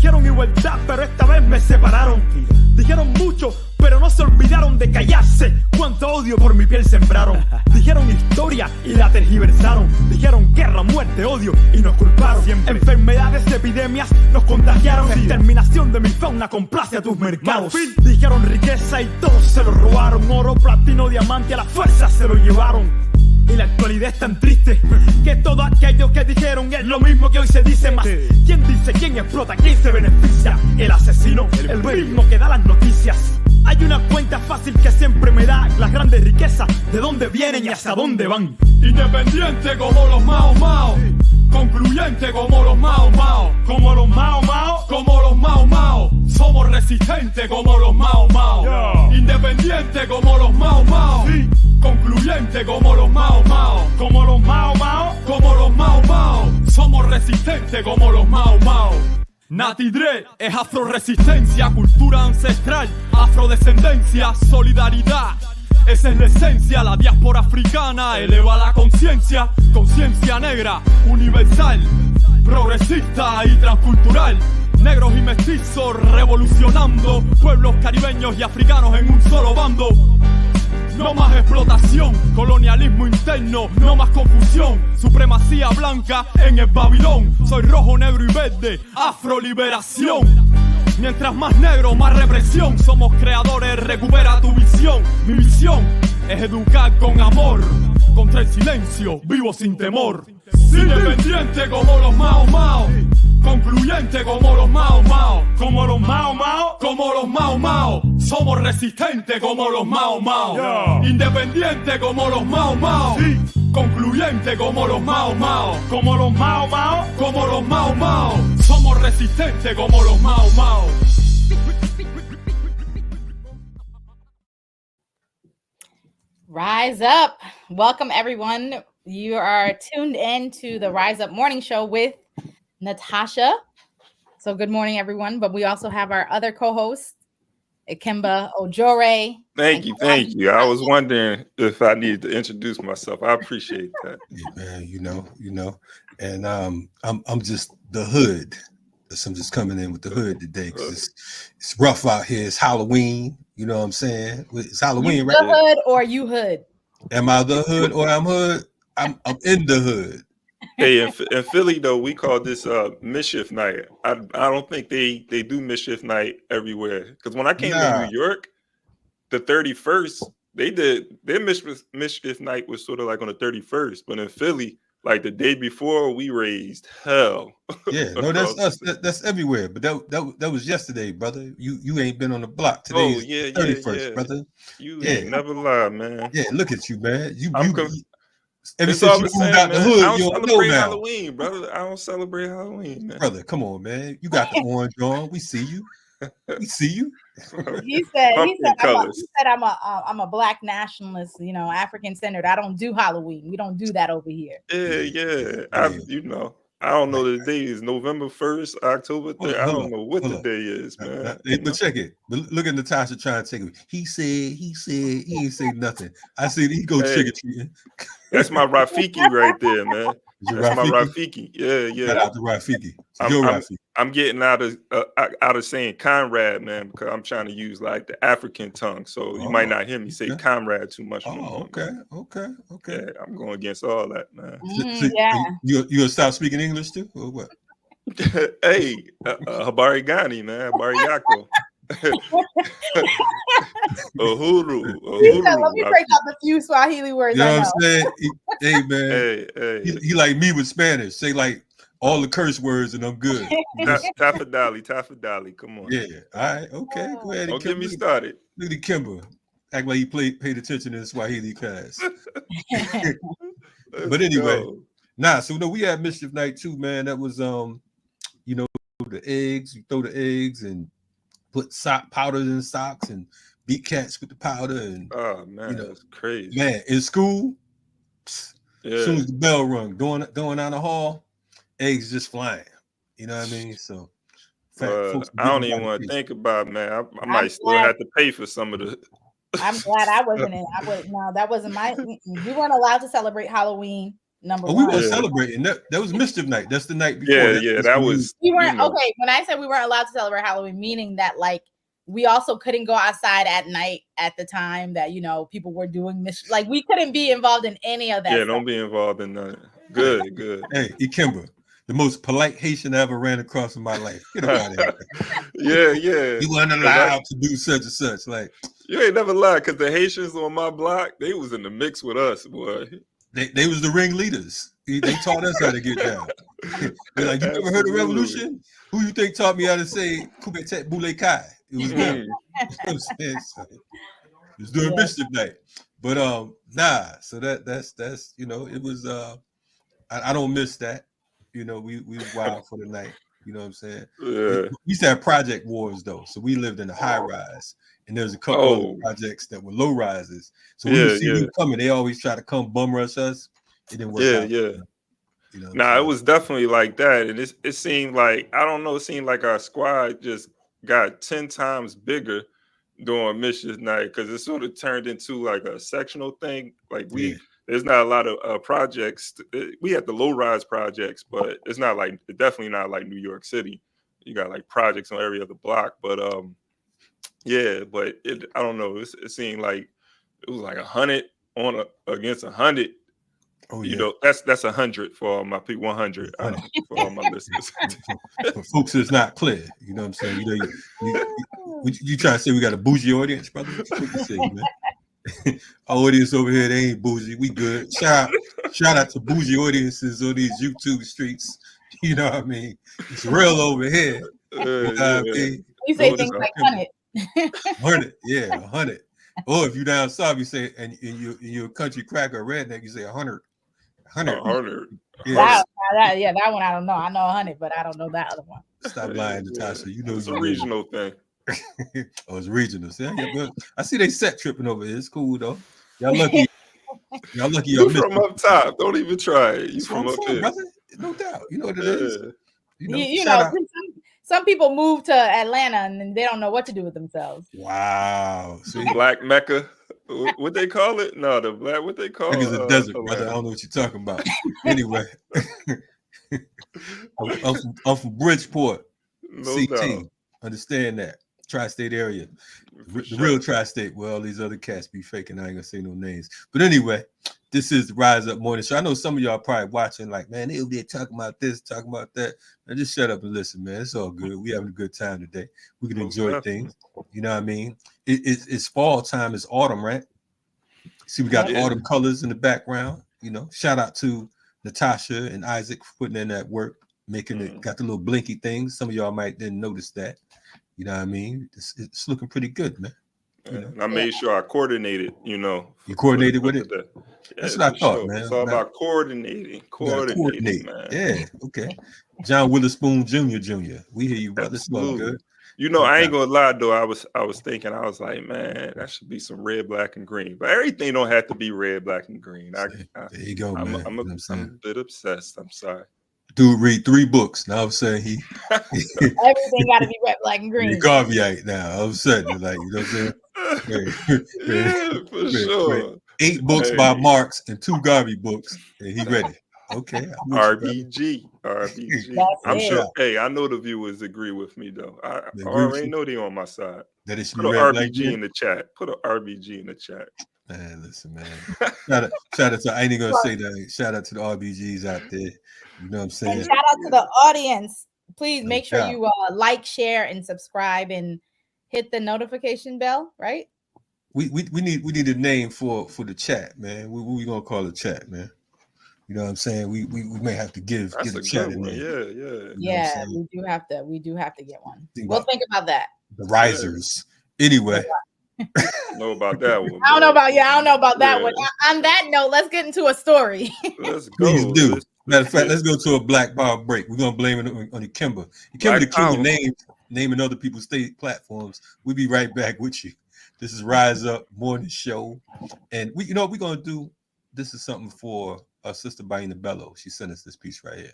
Dijeron igualdad, pero esta vez me separaron. Dijeron mucho, pero no se olvidaron de callarse. Cuánto odio por mi piel sembraron. Dijeron historia y la tergiversaron. Dijeron guerra, muerte, odio y nos culparon. Siempre. Enfermedades, epidemias nos contagiaron. Exterminación de mi fauna complace a tus mercados. Dijeron riqueza y todos se lo robaron. Oro, platino, diamante, a la fuerza se lo llevaron. Y la actualidad es tan triste que todo aquello que dijeron es lo mismo que hoy se dice más. ¿Quién dice, quién explota, quién se beneficia? El asesino, el mismo que da las noticias. Hay una cuenta fácil que siempre me da las grandes riquezas, de dónde vienen y hacia dónde van. Independiente como los Mao Mao, concluyente como los Mao Mao, como los Mao Mao, como los Mao Mao. Somos resistentes como los Mao Mao, independiente como los Mao Mao, concluyente como los Mao Mao, como los Mao Mao, como los Mao Mao. Somos resistentes como los Mao Mao. Nati Dre es afroresistencia, cultura ancestral, afrodescendencia, solidaridad. Esa es la esencia, la diáspora africana eleva la conciencia, conciencia negra, universal, progresista y transcultural. Negros y mestizos revolucionando, pueblos caribeños y africanos en un solo bando. No más explotación, colonialismo interno, no más confusión, supremacía blanca en el Babilón. Soy rojo, negro y verde, afroliberación. Mientras más negro, más represión. Somos creadores, recupera tu visión. Mi misión es educar con amor, contra el silencio, vivo sin temor. Independiente como los Mao Mao, concluyente como los Mao Mao, como los Mao Mao, como los Mao Mao. Somos resistentes como los Mao Mao, independiente como los Mao Mao, concluyente como los Mao Mao, como los Mao Mao, como los Mao Mao. Somos resistentes como los Mao Mao. Rise up. Welcome, everyone. You are tuned in to the Rise Up Morning Show with Natasha. So good morning, everyone. But we also have our other co-host, Ikemba Ojore. Thank you. I was wondering if I needed to introduce myself. I appreciate that. Yeah, man, you know. And I'm just the hood. So I'm just coming in with the hood today because it's rough out here. It's Halloween. You know what I'm saying? It's Halloween, you right? The hood or you hood? Am I the hood or I'm hood? I'm in the hood. Hey, in Philly though, we call this mischief night. I don't think they do mischief night everywhere. Because when I came to New York, the 31st, they did their mischief night was sort of like on the 31st. But in Philly, like the day before, we raised hell. Yeah, no, that's us. That's everywhere. But that was yesterday, brother. You ain't been on the block today. 31st, brother. You ain't never lie, man. Yeah, look at you, man. Ever since you moved out the hood, you don't know now. Halloween, brother. I don't celebrate Halloween, man. Brother, come on, man. You got the orange on. We see you. We see you. He said I'm a black nationalist, African centered. I don't do Halloween. We don't do that over here. Yeah. I don't know the day is November 1st, October 3rd. I don't know what the day is, man. But check it. But look at Natasha trying to take it. He said, he ain't say nothing. I said he go trick or treating. That's my Rafiki right there, man. That's my Rafiki. Yeah. Shout out to Rafiki. I'm getting out of saying Conrad, man, because I'm trying to use like the African tongue. So you might not hear me say Conrad too much. Okay. Yeah, I'm going against all that, man. You gonna stop speaking English too, or what? Hey, Habari Gani, man. Habari Yako. Uhuru. Let me break out the few Swahili words. You know what I'm saying? Hey, man. Hey. He like me with Spanish. Say like all the curse words and I'm good. Tafadali. Come on. Yeah. All right. Okay. Go ahead. Don't get me started. Look at Kimber. Act like he paid attention in the Swahili class. But anyway, so we had mischief night too, man. That was the eggs. You throw the eggs and put sock powders in socks and beat cats with the powder and that's crazy. Man, in school, as soon as the bell rung, going down the hall, eggs just flying. You know what I mean? So I don't even want to think about it, man. I might still have to pay for some of the. I'm glad I wasn't in. No, that wasn't my. We weren't allowed to celebrate Halloween. number we one. weren't celebrating. That was Mischief Night. That's the night before. That was. We weren't okay. When I said we weren't allowed to celebrate Halloween, meaning that like we also couldn't go outside at night at the time that people were doing like we couldn't be involved in any of that. Yeah, don't be involved in that. Good, good. Hey, Ikemba, the most polite Haitian I ever ran across in my life. Get out of here. Yeah. You weren't allowed to do such and such. Like you ain't never lied, because the Haitians on my block, they was in the mix with us, boy. They was the ringleaders. They taught us how to get down. They're like, you never heard of revolution? Who you think taught me how to say Kubetet Boule Kai? It was them. You know what I'm saying? So, it was during Mischief Night. But so that's it was I don't miss that. We was wild for the night. You know what I'm saying? Yeah. We used to have project wars though. So we lived in a high rise. And there's a couple of projects that were low rises. So when you see them coming, they always try to come bum rush us. It didn't work out. Yeah. It was definitely like that. And it seemed like, I don't know, it seemed like our squad just got 10 times bigger during Mischief Night, because it sort of turned into like a sectional thing. Like there's not a lot of projects. We had the low rise projects, but it's definitely not like New York City. You got like projects on every other block. But but I don't know. It seemed like it was like 100 against 100. Oh, yeah. That's 100 for all my people. 100 for all my listeners. For folks, it's not clear. You know what I'm saying? You trying to say we got a bougie audience, brother? Say, man. Our audience over here, they ain't bougie. We good. Shout out to bougie audiences on these YouTube streets. You know what I mean? It's real over here. I mean? You say things like 100. 100, 100. Or if you down south, you say, and you're a country cracker redneck, you say 100. 100. Yeah. That one I don't know. I know 100, but I don't know that other one. Stop lying, Natasha. You know it's a regional thing. Oh, it's regional. See, I see they set tripping over here. It's cool though. Y'all lucky. Y'all lucky. You from up top. Don't even try it. You from up here, brother. No doubt. You know what it is. Some people move to Atlanta and they don't know what to do with themselves. Wow. See? Black Mecca. What they call it? No, what they call it? It's a desert, brother. I don't know what you're talking about. Anyway. I'm from Bridgeport. CT. Doubt. Understand that. Tri-state area. The real tri-state where all these other cats be faking. I ain't gonna say no names. But anyway, this is the Rise Up Morning Show. I know some of y'all probably watching like, man, they over there talking about this, talking about that. Now just shut up and listen, man. It's all good. We having a good time today. We can enjoy things. You know what I mean? It's fall time. It's autumn, right? See, we got autumn colors in the background. Shout out to Natasha and Isaac for putting in that work, making it, got the little blinky things. Some of y'all might didn't notice that. You know what I mean? It's looking pretty good, man. And I made sure I coordinated, You coordinated with it? That's what I thought, man. It's all about coordinating. Coordinating, man. Yeah, okay. John Witherspoon Jr. We hear you, brother. This is all good. I ain't gonna lie though. I was thinking, I was like, man, that should be some red, black, and green. But everything don't have to be red, black, and green. There you go, man. I'm a bit obsessed. I'm sorry. Dude, read 3 books. Now I'm saying everything got to be red, black, and green. Garveyite now. All of a sudden, like, you know what I'm saying? For sure. 8 books by Marx and 2 Garvey books, and he ready. Okay. RBG. I'm sure. Hey, I know the viewers agree with me though. I already know they on my side. That it should put an RBG in the chat. Put an RBG in the chat. Man, listen, man. Shout out to, I ain't gonna say that. Shout out to the RBGs out there. You know what I'm saying? And shout out to the audience. Please make sure you like, share, and subscribe, and hit the notification bell. Right? We need a name for the chat, man. What we gonna call the chat, man? You know what I'm saying? We may have to give the chat a name. Yeah, we do have to get one. We'll think about that. The risers. Anyway. Know about that one. I don't know about that one. On that note, let's get into a story. Let's go. Please do. Matter of fact, let's go to a black bar break. We're gonna blame it on Ikemba. Ikemba the king of naming other people's state platforms. We'll be right back with you. This is Rise Up Morning Show. And we're gonna do. This is something for our sister Baina Bello. She sent us this piece right here.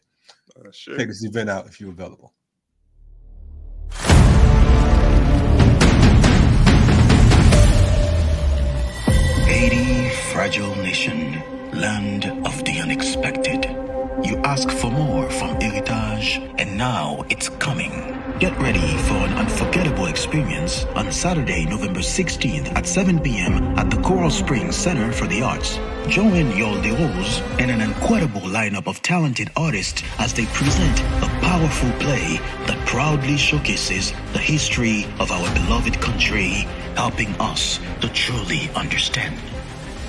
Sure. Check this event out if you're available. 80 fragile nation land of the unexpected. You ask for more from Heritage, and now it's coming. Get ready for an unforgettable experience on Saturday, November 16th at 7 p.m. at the Coral Springs Center for the Arts. Join Yol de Rose and an incredible lineup of talented artists as they present a powerful play that proudly showcases the history of our beloved country, helping us to truly understand.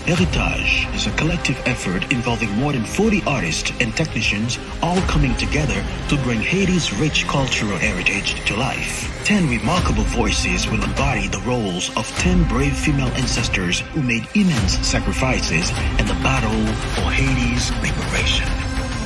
Heritage is a collective effort involving more than 40 artists and technicians all coming together to bring Haiti's rich cultural heritage to life. 10 remarkable voices will embody the roles of 10 brave female ancestors who made immense sacrifices in the battle for Haiti's liberation.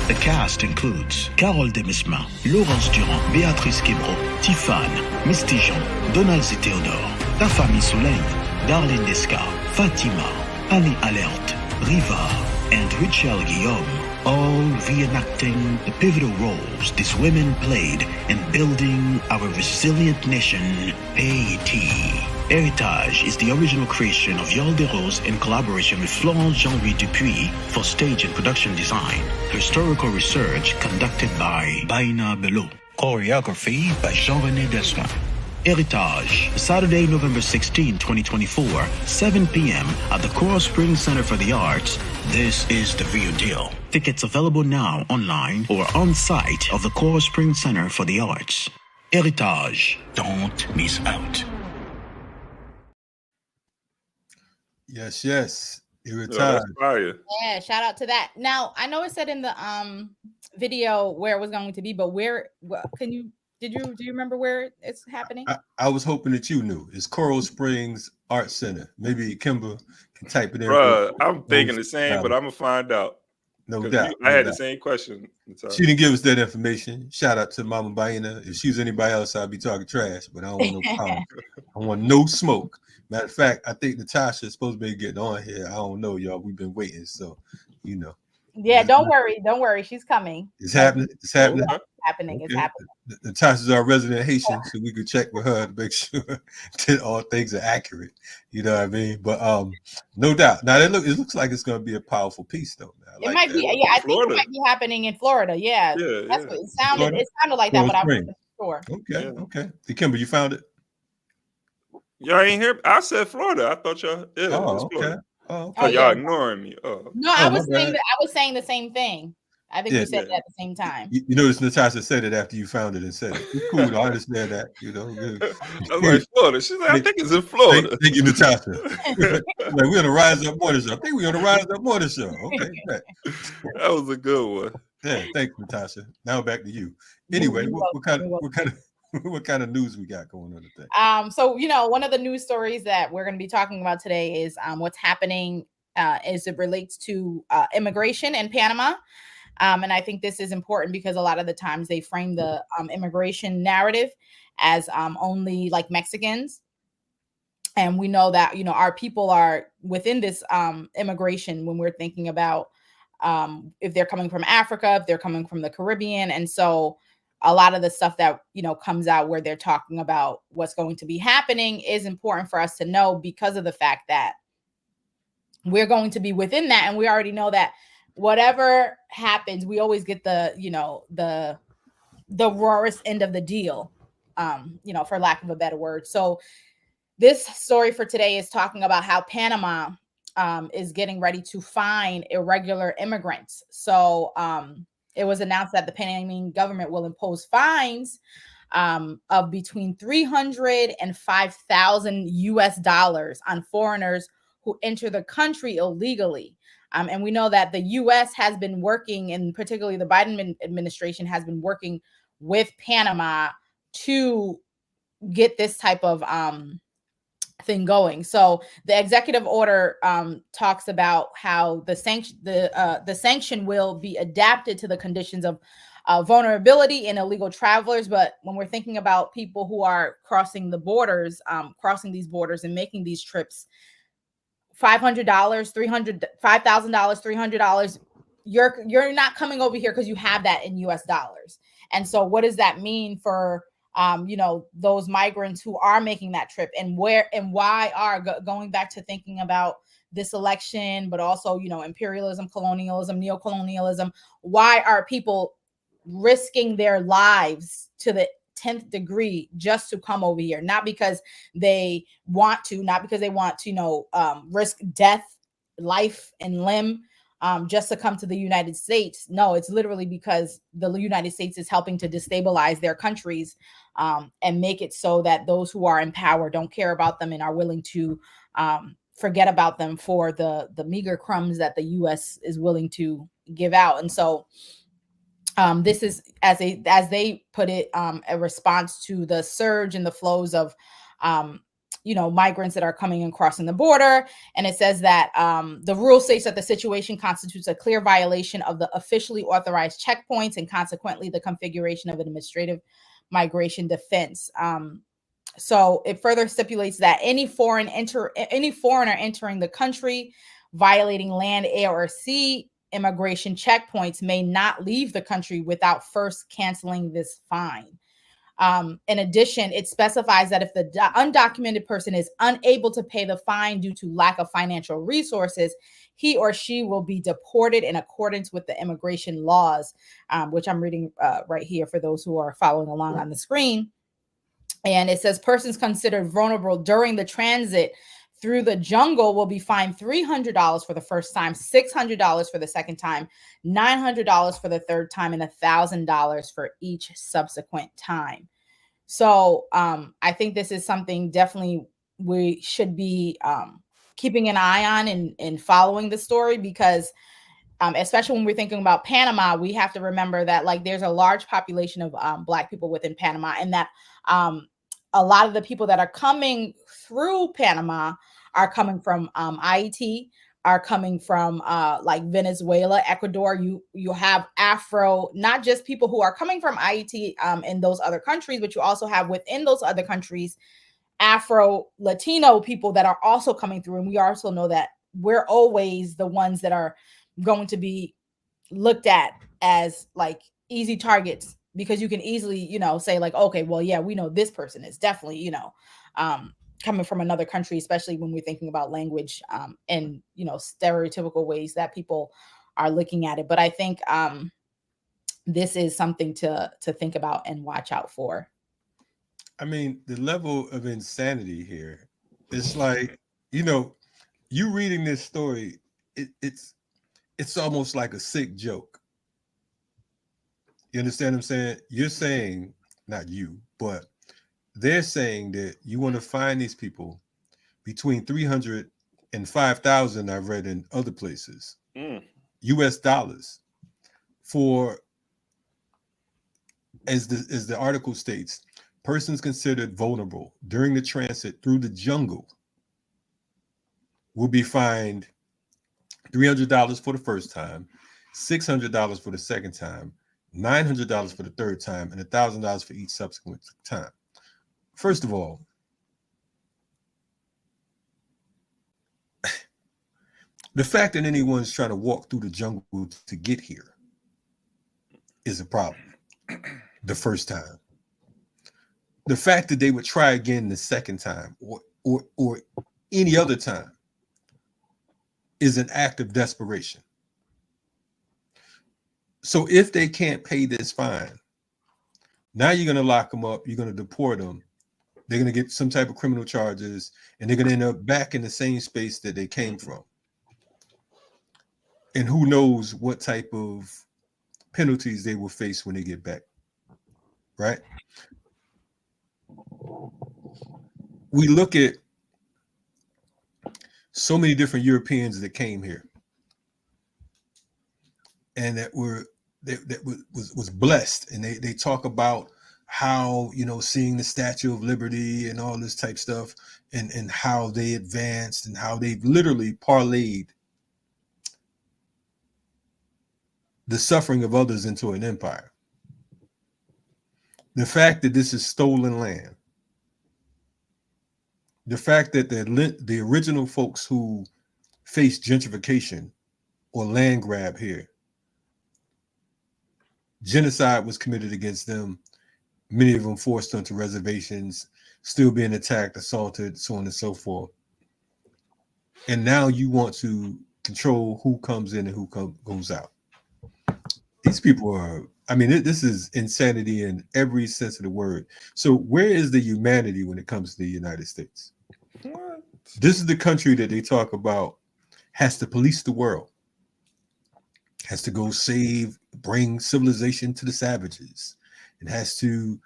The cast includes Carole Demesma, Laurence Durand, Béatrice Quebro, Tiffane, Misty Jean, Donald Z. Theodore, Ta Famille Soleil, Darlene Desca, Fatima, Annie Alert, Riva, and Richelle Guillaume, all reenacting the pivotal roles these women played in building our resilient nation, Haiti. Heritage is the original creation of Yol de Rose in collaboration with Florence Jean-Louis Dupuis for stage and production design. Historical research conducted by Baina Belot. Choreography by Jean-René Desma. Heritage, Saturday, November 16, 2024, 7 p.m. at the Coral Springs Center for the Arts. This is the real deal. Tickets available now online or on site of the Coral Springs Center for the Arts. Heritage, don't miss out. Yes, yes. Yo, that's fire. Yeah, shout out to that. Now, I know it said in the video where it was going to be, but where do you remember where it's happening? I was hoping that you knew. It's Coral Springs Art Center. Maybe Kimber can type it in. Bruh, I'm thinking the same, but I'm gonna find out. No doubt. I had the same question. She didn't give us that information. Shout out to Mama Baina. If she was anybody else, I'd be talking trash, but I don't want no problem. I want no smoke. Matter of fact, I think Natasha is supposed to be getting on here. I don't know, y'all. We've been waiting, so you know. Yeah, don't worry. She's coming. It's happening. It's happening. It's happening. Okay. It's happening. Natasha's our resident Haitian, so we could check with her to make sure that all things are accurate. You know what I mean? But no doubt. Now it looks like it's going to be a powerful piece, though. It might be. Yeah, I think it might be happening in Florida. Yeah, that's what it sounded. Florida? It sounded like that, but I wasn't sure. Okay. Okay. Kimber, you found it? Y'all ain't here. I said Florida. I thought y'all. Yeah, oh, okay. Florida. Oh, okay. Y'all ignoring me. No, I was saying the same thing. I think we said that at the same time. You notice Natasha said it after you found it and said it. It's cool. I understand that. You know. I was like Florida. She's like, I think it's in Florida. Thank you, Natasha. Like, we're on the Rise Up Morning Show. I think we're on the Rise Up Morning Show. Okay. That was a good one. Yeah. Thanks, Natasha. Now back to you. Anyway, what kind of news we got going on today? So one of the news stories that we're going to be talking about today is what's happening as it relates to immigration in Panama. And I think this is important because a lot of the times they frame the immigration narrative as only like Mexicans. And we know that, our people are within this immigration when we're thinking about if they're coming from Africa, if they're coming from the Caribbean. And so a lot of the stuff that, comes out where they're talking about what's going to be happening is important for us to know because of the fact that we're going to be within that. And we already know that whatever happens, we always get the rawest end of the deal, for lack of a better word. So this story for today is talking about how Panama is getting ready to fine irregular immigrants. So it was announced that the Panamanian government will impose fines of between $300 and $5,000 US on foreigners who enter the country illegally. And we know that the U.S. has been working, and particularly the Biden administration has been working with Panama to get this type of thing going. So the executive order talks about how the sanction will be adapted to the conditions of vulnerability in illegal travelers. But when we're thinking about people who are crossing the borders, crossing these borders and making these trips, $500, $5,000, $300, you're not coming over here because you have that in US dollars. And so what does that mean for those migrants who are making that trip, and where and why are going back to thinking about this election, but also, you know, imperialism, colonialism, neocolonialism. Why are people risking their lives to the 10th degree just to come over here? Not because they want to, not because they want to, you know, risk death, life and limb, just to come to the United States. No, it's literally because the United States is helping to destabilize their countries, and make it so that those who are in power don't care about them and are willing to forget about them for the meager crumbs that the U.S. is willing to give out. And so this is, as they put it, a response to the surge in the flows of you know, migrants that are coming and crossing the border. And it says that the rule states that the situation constitutes a clear violation of the officially authorized checkpoints and consequently the configuration of administrative migration defense. So it further stipulates that any foreigner entering the country violating land, air, or sea immigration checkpoints may not leave the country without first canceling this fine. In addition, it specifies that if the undocumented person is unable to pay the fine due to lack of financial resources, he or she will be deported in accordance with the immigration laws, which I'm reading right here for those who are following along on the screen. And it says persons considered vulnerable during the transit through the jungle will be fined $300 for the first time, $600 for the second time, $900 for the third time, and $1,000 for each subsequent time. So I think this is something definitely we should be keeping an eye on and following the story, because especially when we're thinking about Panama, we have to remember that like there's a large population of Black people within Panama, and that a lot of the people that are coming through Panama are coming from Haiti, are coming from like Venezuela, Ecuador. You have Afro, not just people who are coming from Haiti in those other countries, but you also have within those other countries Afro Latino people that are also coming through. And we also know that we're always the ones that are going to be looked at as like easy targets, because you can easily, you know, say like, okay, well, yeah, we know this person is definitely, you know, coming from another country, especially when we're thinking about language and, you know, stereotypical ways that people are looking at it. But I think this is something to think about and watch out for. I mean, the level of insanity here, it's like, you know, you reading this story, it's almost like a sick joke. You understand what I'm saying? You're saying, not you, but they're saying that you want to find these people between 300 and 5,000, I've read in other places, US dollars, for, as the article states, persons considered vulnerable during the transit through the jungle will be fined $300 for the first time, $600 for the second time, $900 for the third time, and $1,000 for each subsequent time. First of all, the fact that anyone's trying to walk through the jungle to get here is a problem. The first time. The fact that they would try again the second time or any other time is an act of desperation. So if they can't pay this fine, now you're going to lock them up, you're going to deport them, they're going to get some type of criminal charges, and they're going to end up back in the same space that they came from. And who knows what type of penalties they will face when they get back, right? We look at so many different Europeans that came here and that was blessed, and they talk about how, you know, seeing the Statue of Liberty and all this type stuff, and how they advanced and how they've literally parlayed the suffering of others into an empire. The fact that this is stolen land, the fact that the original folks who faced gentrification or land grab here, genocide was committed against them, many of them forced onto reservations, still being attacked, assaulted, so on and so forth. and now you want to control who comes in and who goes out. These people are, I mean, this is insanity in every sense of the word. So where is the humanity when it comes to the United States? What? This is the country that they talk about has to police the world, has to go bring civilization to the savages. It has to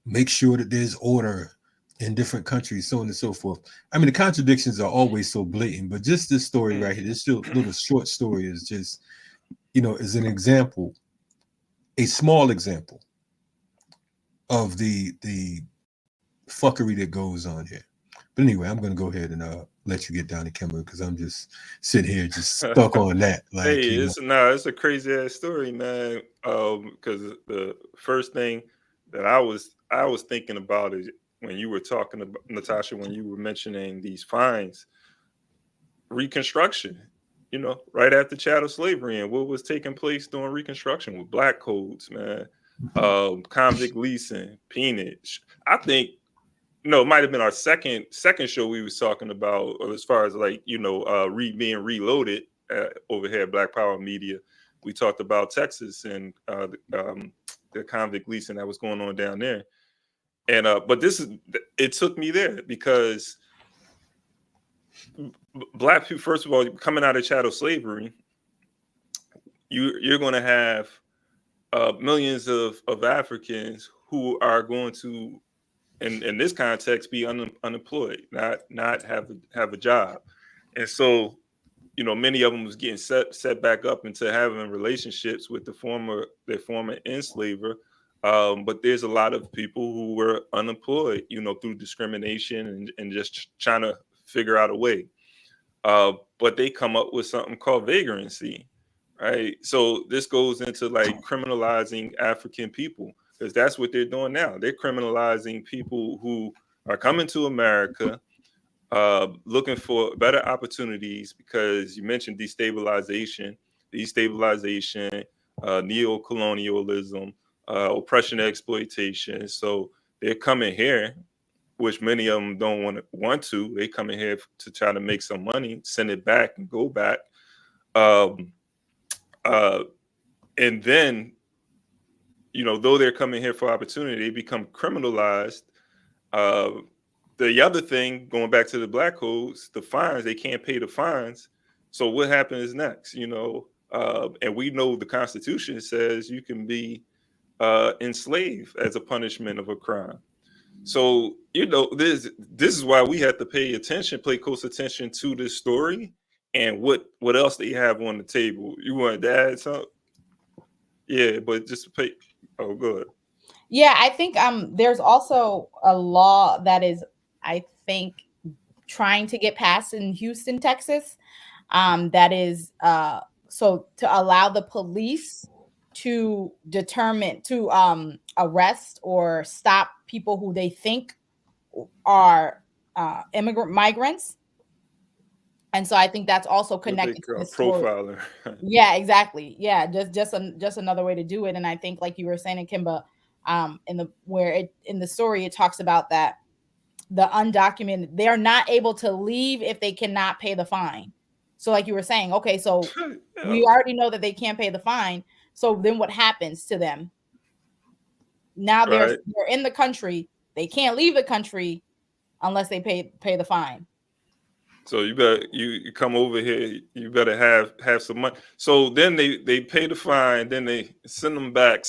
make sure that there's order in different countries, so on and so forth. I mean, the contradictions are always so blatant, but just this story right here, this little short story is just, is an example, a small example of the fuckery that goes on here. But anyway, I'm going to go ahead and let you get down to Kimber because I'm just sitting here just stuck on that. Like, hey, it's a crazy ass story, man. Because the first thing that I was thinking about is when you were talking about, Natasha, when you were mentioning these fines, Reconstruction. Right after chattel slavery and what was taking place during Reconstruction with black codes, man, convict leasing, peonage. I think. It might have been our second show we was talking about, as far as like being reloaded over here at Black Power Media. We talked about Texas and the convict leasing that was going on down there, and but it took me there because black people, first of all, coming out of chattel slavery, you're going to have millions of Africans who are going to, in this context, be unemployed, not have a job. And so, many of them was getting set back up into having relationships with their former enslaver. But there's a lot of people who were unemployed, through discrimination and just trying to figure out a way. But they come up with something called vagrancy, right? So this goes into like criminalizing African people, because that's what they're doing now. They're criminalizing people who are coming to America, looking for better opportunities, because you mentioned destabilization, neo-colonialism, oppression, exploitation. So they're coming here, which many of them don't want to. They come in here to try to make some money, send it back and go back. And then, though they're coming here for opportunity, they become criminalized. The other thing, going back to the black codes, the fines, they can't pay the fines. So what happens next? And we know the Constitution says you can be enslaved as a punishment of a crime. So, this is why we have to pay close attention to this story and what else they have on the table. You want to add something? Yeah, but just pay. Oh, good. Yeah, I think there's also a law that is, I think, trying to get passed in Houston, Texas. That is so to allow the police to arrest or stop people who they think are migrants. And so I think that's also connected to the profiler. Yeah, exactly. Yeah, just another way to do it. And I think, like you were saying, Kimba, in the story, it talks about that the undocumented, they are not able to leave if they cannot pay the fine. So like you were saying, okay, so we already know that they can't pay the fine. So then what happens to them? Now they're in the country. They can't leave the country unless they pay the fine. So you better you come over here. You better have some money. So then they pay the fine. Then they send them back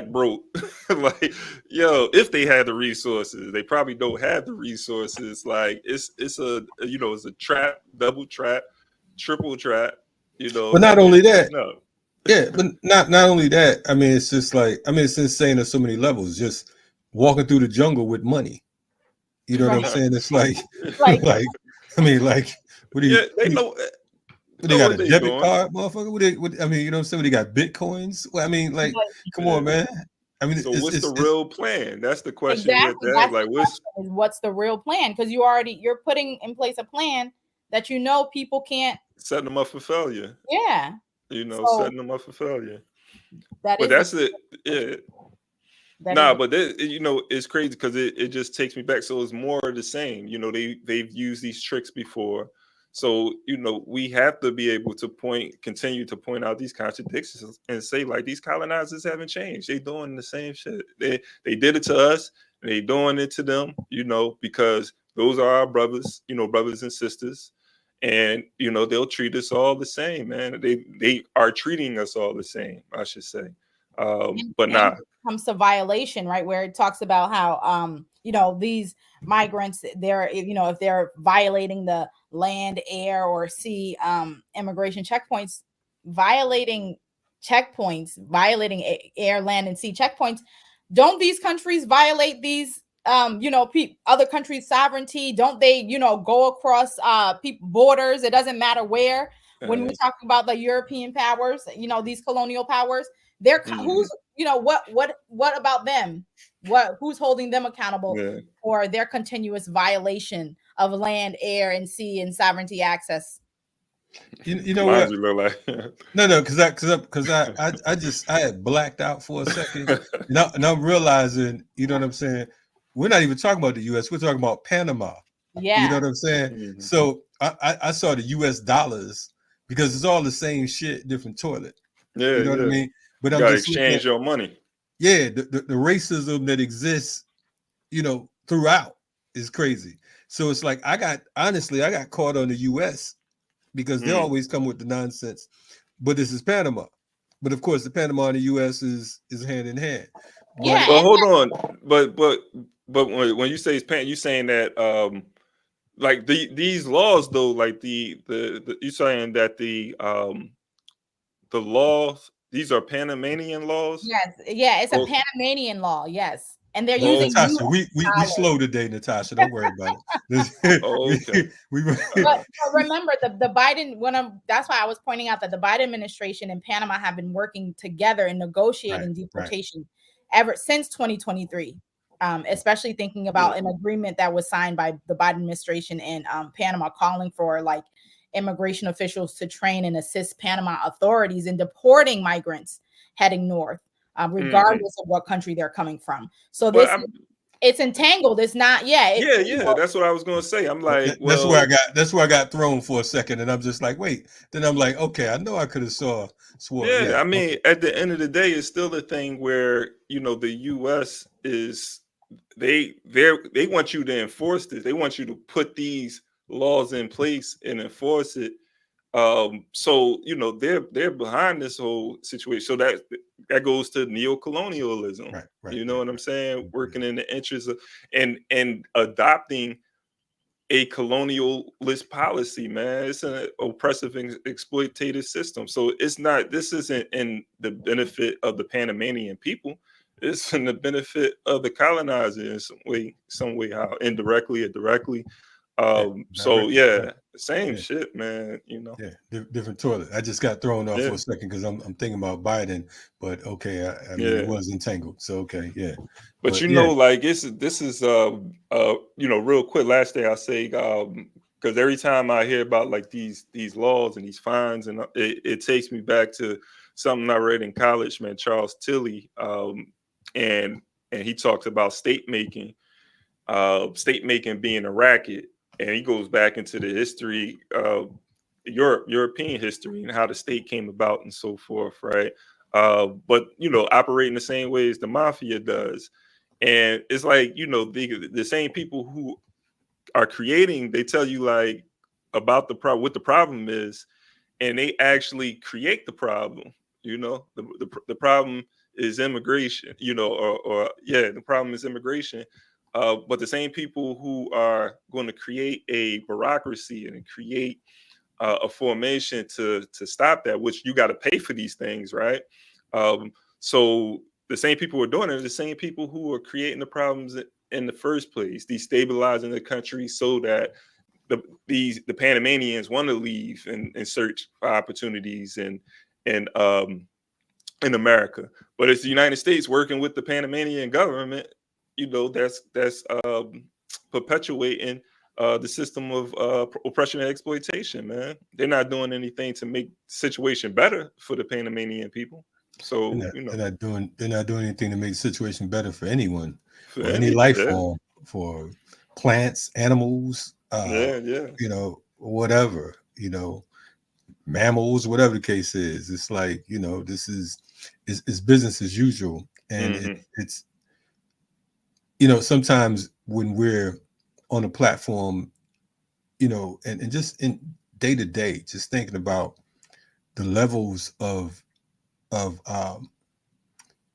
broke. Like, if they had the resources, they probably don't have the resources. Like it's a trap, double trap, triple trap. But not only that, no. Yeah, but not only that. I mean, it's just like, it's insane on so many levels. Just walking through the jungle with money. You know what I'm saying? It's like. I mean, like, what do you? They know. They got a debit card, motherfucker. What they got bitcoins. Well, I mean, like, come on, man. I mean, so what's the real plan? That's the question. Exactly. What's the real plan? Because you're putting in place a plan that people can't, setting them up for failure. Yeah. Setting them up for failure. That's it. Yeah. But it's crazy because it just takes me back. So it's more of the same. They've used these tricks before. So, we have to be able to continue to point out these contradictions and say, like, these colonizers haven't changed. They doing the same shit. They did it to us, and they doing it to them, because those are our brothers, brothers and sisters. And, they'll treat us all the same, man. They are treating us all the same, I should say. But nah. Comes to violation, right, where it talks about how these migrants, they're if they're violating the land, air, or sea immigration checkpoints, violating air, land, and sea checkpoints, don't these countries violate these other countries' sovereignty? Don't they go across borders? It doesn't matter where. When we're talking about the European powers, these colonial powers, they're who's what about them? Who's holding them accountable for their continuous violation of land, air, and sea and sovereignty access? You know what? No, because I had blacked out for a second. Now I'm realizing, you know what I'm saying? We're not even talking about the U.S. We're talking about Panama. Yeah, you know what I'm saying. Mm-hmm. So I saw the U.S. dollars because it's all the same shit, different toilet. Yeah, you know what I mean. But you gotta exchange your money. Yeah, the racism that exists, throughout is crazy. So it's like I got caught on the U.S. because they always come with the nonsense. But this is Panama. But of course, the Panama and the U.S. is hand in hand. Yeah. But hold on. But when you say Pan, you saying that like these laws though, like the you're saying that the laws, these are Panamanian laws? Yes, yeah, it's a Panamanian law, yes. And they're using Natasha, we slow today, Natasha. Don't worry about it. Okay. But remember the Biden, that's why I was pointing out that the Biden administration and Panama have been working together in negotiating deportation ever since 2023. Especially thinking about an agreement that was signed by the Biden administration and Panama, calling for like immigration officials to train and assist Panama authorities in deporting migrants heading north, regardless of what country they're coming from. So it's entangled. It's not. That's what I was gonna say. I'm like, that's where I got thrown for a second, and I'm just like, wait. Then I'm like, okay, I know I could have sworn. Yeah, I mean, at the end of the day, it's still a thing where the U.S. is they want you to enforce this. They want you to put these laws in place and enforce it. So they're behind this whole situation. So that goes to neocolonialism. Right, you know what I'm saying? Working in the interest of and adopting a colonialist policy, man. It's an oppressive and exploitative system. So this isn't in the benefit of the Panamanian people. It's in the benefit of the colonizer in some way, how indirectly or directly. Same shit, man. Different toilet. I just got thrown off for a second because I'm thinking about Biden, but okay, I mean it was entangled. So okay, yeah. But like this is real quick. Last thing I say, because every time I hear about like these laws and these fines, and it takes me back to something I read in college, man. Charles Tilley, and he talks about state making being a racket. And he goes back into the history of European history and how the state came about and so forth, right? But operating the same way as the mafia does. And it's like, the same people who are creating, they tell you like about what the problem is, and they actually create the problem. The problem is immigration, the problem is immigration. But the same people who are going to create a bureaucracy and create a formation to stop that, which you got to pay for these things, right? So the same people who are doing it are the same people who are creating the problems in the first place, destabilizing the country so that the Panamanians want to leave and search for opportunities in America. But it's the United States working with the Panamanian government, that's perpetuating the system of oppression and exploitation, man. They're not doing anything to make the situation better for the Panamanian people. So they're not doing anything to make the situation better for anyone, any life form, for plants, animals, whatever, mammals, whatever the case is. It's like, this is it's business as usual. And it's sometimes when we're on a platform, and just in day to day, just thinking about the levels of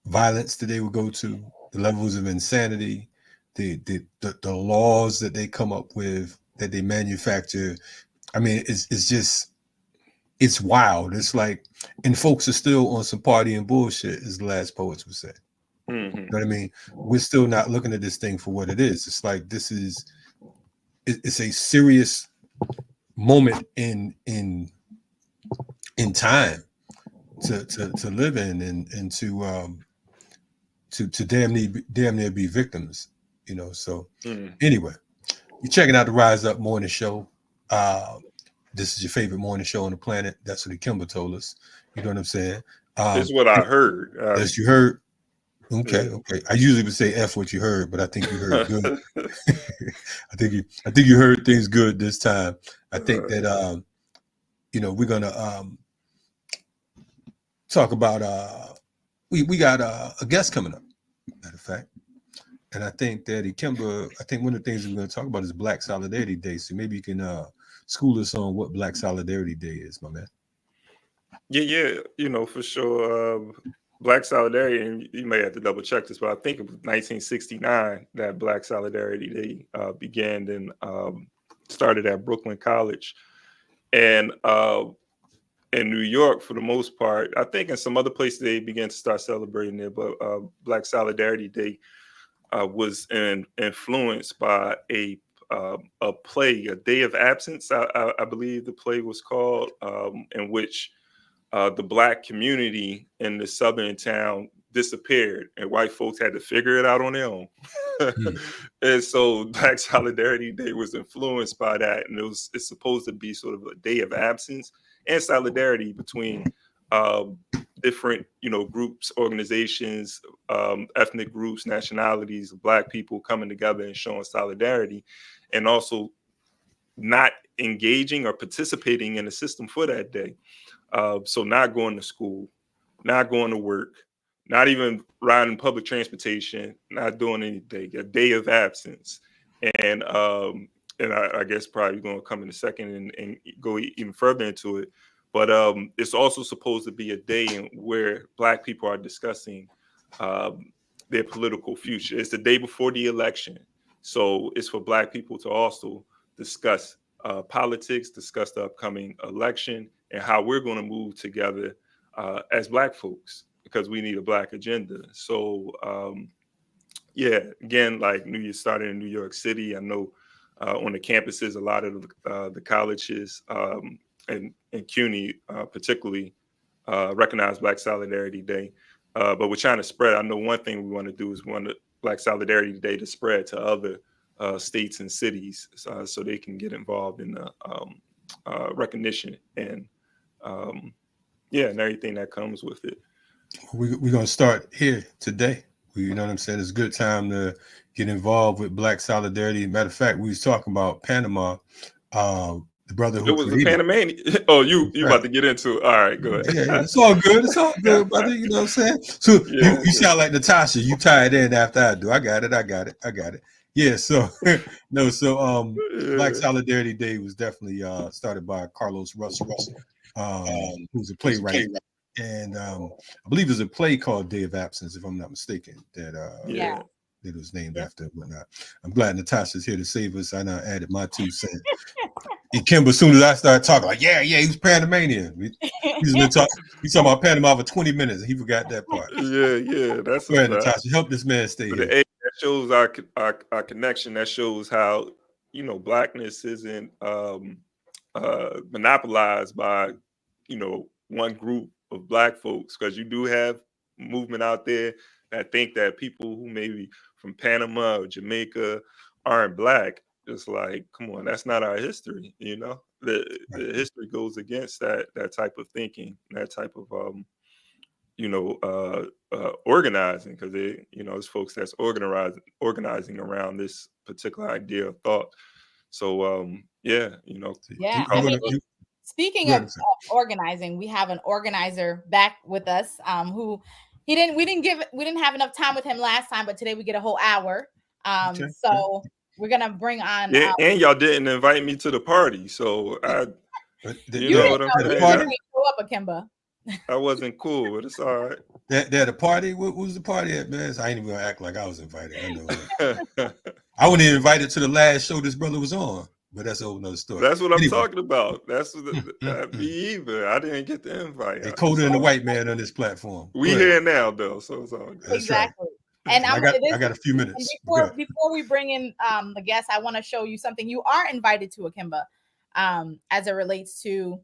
violence that they would go to, the levels of insanity, the laws that they come up with, that they manufacture. I mean, it's wild. It's like, and folks are still on some party and bullshit, as the last poets would say. You know what I mean? We're still not looking at this thing for what it is. It's like, it's a serious moment in time to live in, and to damn near be victims, So anyway, you're checking out the Rise Up Morning Show. This is your favorite morning show on the planet. That's what Kimber told us. You know what I'm saying? This is what I heard. Yes, you heard. Okay. I usually would say F what you heard, but I think you heard good. I think you heard things good this time. I think that we're gonna talk about we got a guest coming up, matter of fact. And I think that I think one of the things we're going to talk about is Black Solidarity Day. So maybe you can school us on what Black Solidarity Day is, my man. Yeah, for sure. Black Solidarity, and you may have to double check this, but I think it was 1969 that Black Solidarity Day began and started at Brooklyn College. And in New York, for the most part, I think in some other places they began to start celebrating it, but Black Solidarity Day was influenced by a play, A Day of Absence, I believe the play was called, in which the Black community in the southern town disappeared, and white folks had to figure it out on their own. And so Black Solidarity Day was influenced by that, and it's supposed to be sort of a day of absence and solidarity between different, groups, organizations, ethnic groups, nationalities, Black people coming together and showing solidarity, and also not engaging or participating in the system for that day. So not going to school, not going to work, not even riding public transportation, not doing anything, a day of absence. And I guess probably going to come in a second and go even further into it. But it's also supposed to be a day where Black people are discussing their political future. It's the day before the election. So it's for Black people to also discuss politics, discuss the upcoming election, and how we're going to move together as Black folks, because we need a Black agenda. So, again, like New Year started in New York City. I know on the campuses, a lot of the colleges and CUNY particularly recognize Black Solidarity Day. But we're trying to spread. I know one thing we want to do is we want Black Solidarity Day to spread to other states and cities so they can get involved in the recognition and everything that comes with it. We're going to start here today. You know what I'm saying? It's a good time to get involved with Black Solidarity. Matter of fact, we was talking about Panama. The brother who it was the Panamanian. Oh, you about to get into it. All right, go ahead. Yeah, it's all good. It's all good, brother. You know what I'm saying? So you sound like Natasha. You tied in after I do. I got it. Yeah, so Black Solidarity Day was definitely started by Carlos Russell, who's a playwright. And I believe there's a play called Day of Absence, if I'm not mistaken, that it was named after and whatnot. I'm glad Natasha's here to save us. I now added my 2 cents. And Kimber, as soon as I started talking, like, he was Panamanian. He's talking about Panama for 20 minutes, and he forgot that part. Yeah, that's go ahead, Natasha. Help this man stay here. That shows our connection. That shows how Blackness isn't monopolized by one group of Black folks, because you do have movement out there that think that people who maybe from Panama or Jamaica aren't Black. It's like, come on, that's not our history. The history goes against that type of thinking, that type of organizing, because it's folks that's organizing around this particular idea of thought. So yeah, you know. Yeah, I mean, speaking of organizing, we have an organizer back with us who we didn't have enough time with him last time, but today we get a whole hour. So we're gonna bring on and y'all didn't invite me to the party, so you know what I'm saying? Show up, Akimba. I wasn't cool, but it's all right. That a party? What was the party at, man? I ain't even gonna act like I was invited. I know. I wasn't even invited to the last show this brother was on, but that's a whole nother story. That's what I'm talking about. That's what me either. I didn't get the invite. They colder than the white man on this platform. We here now, though, so it's all good. Exactly. Right. And I got a few minutes. Before we bring in the guests, I want to show you something. You are invited to, Akimba, as it relates to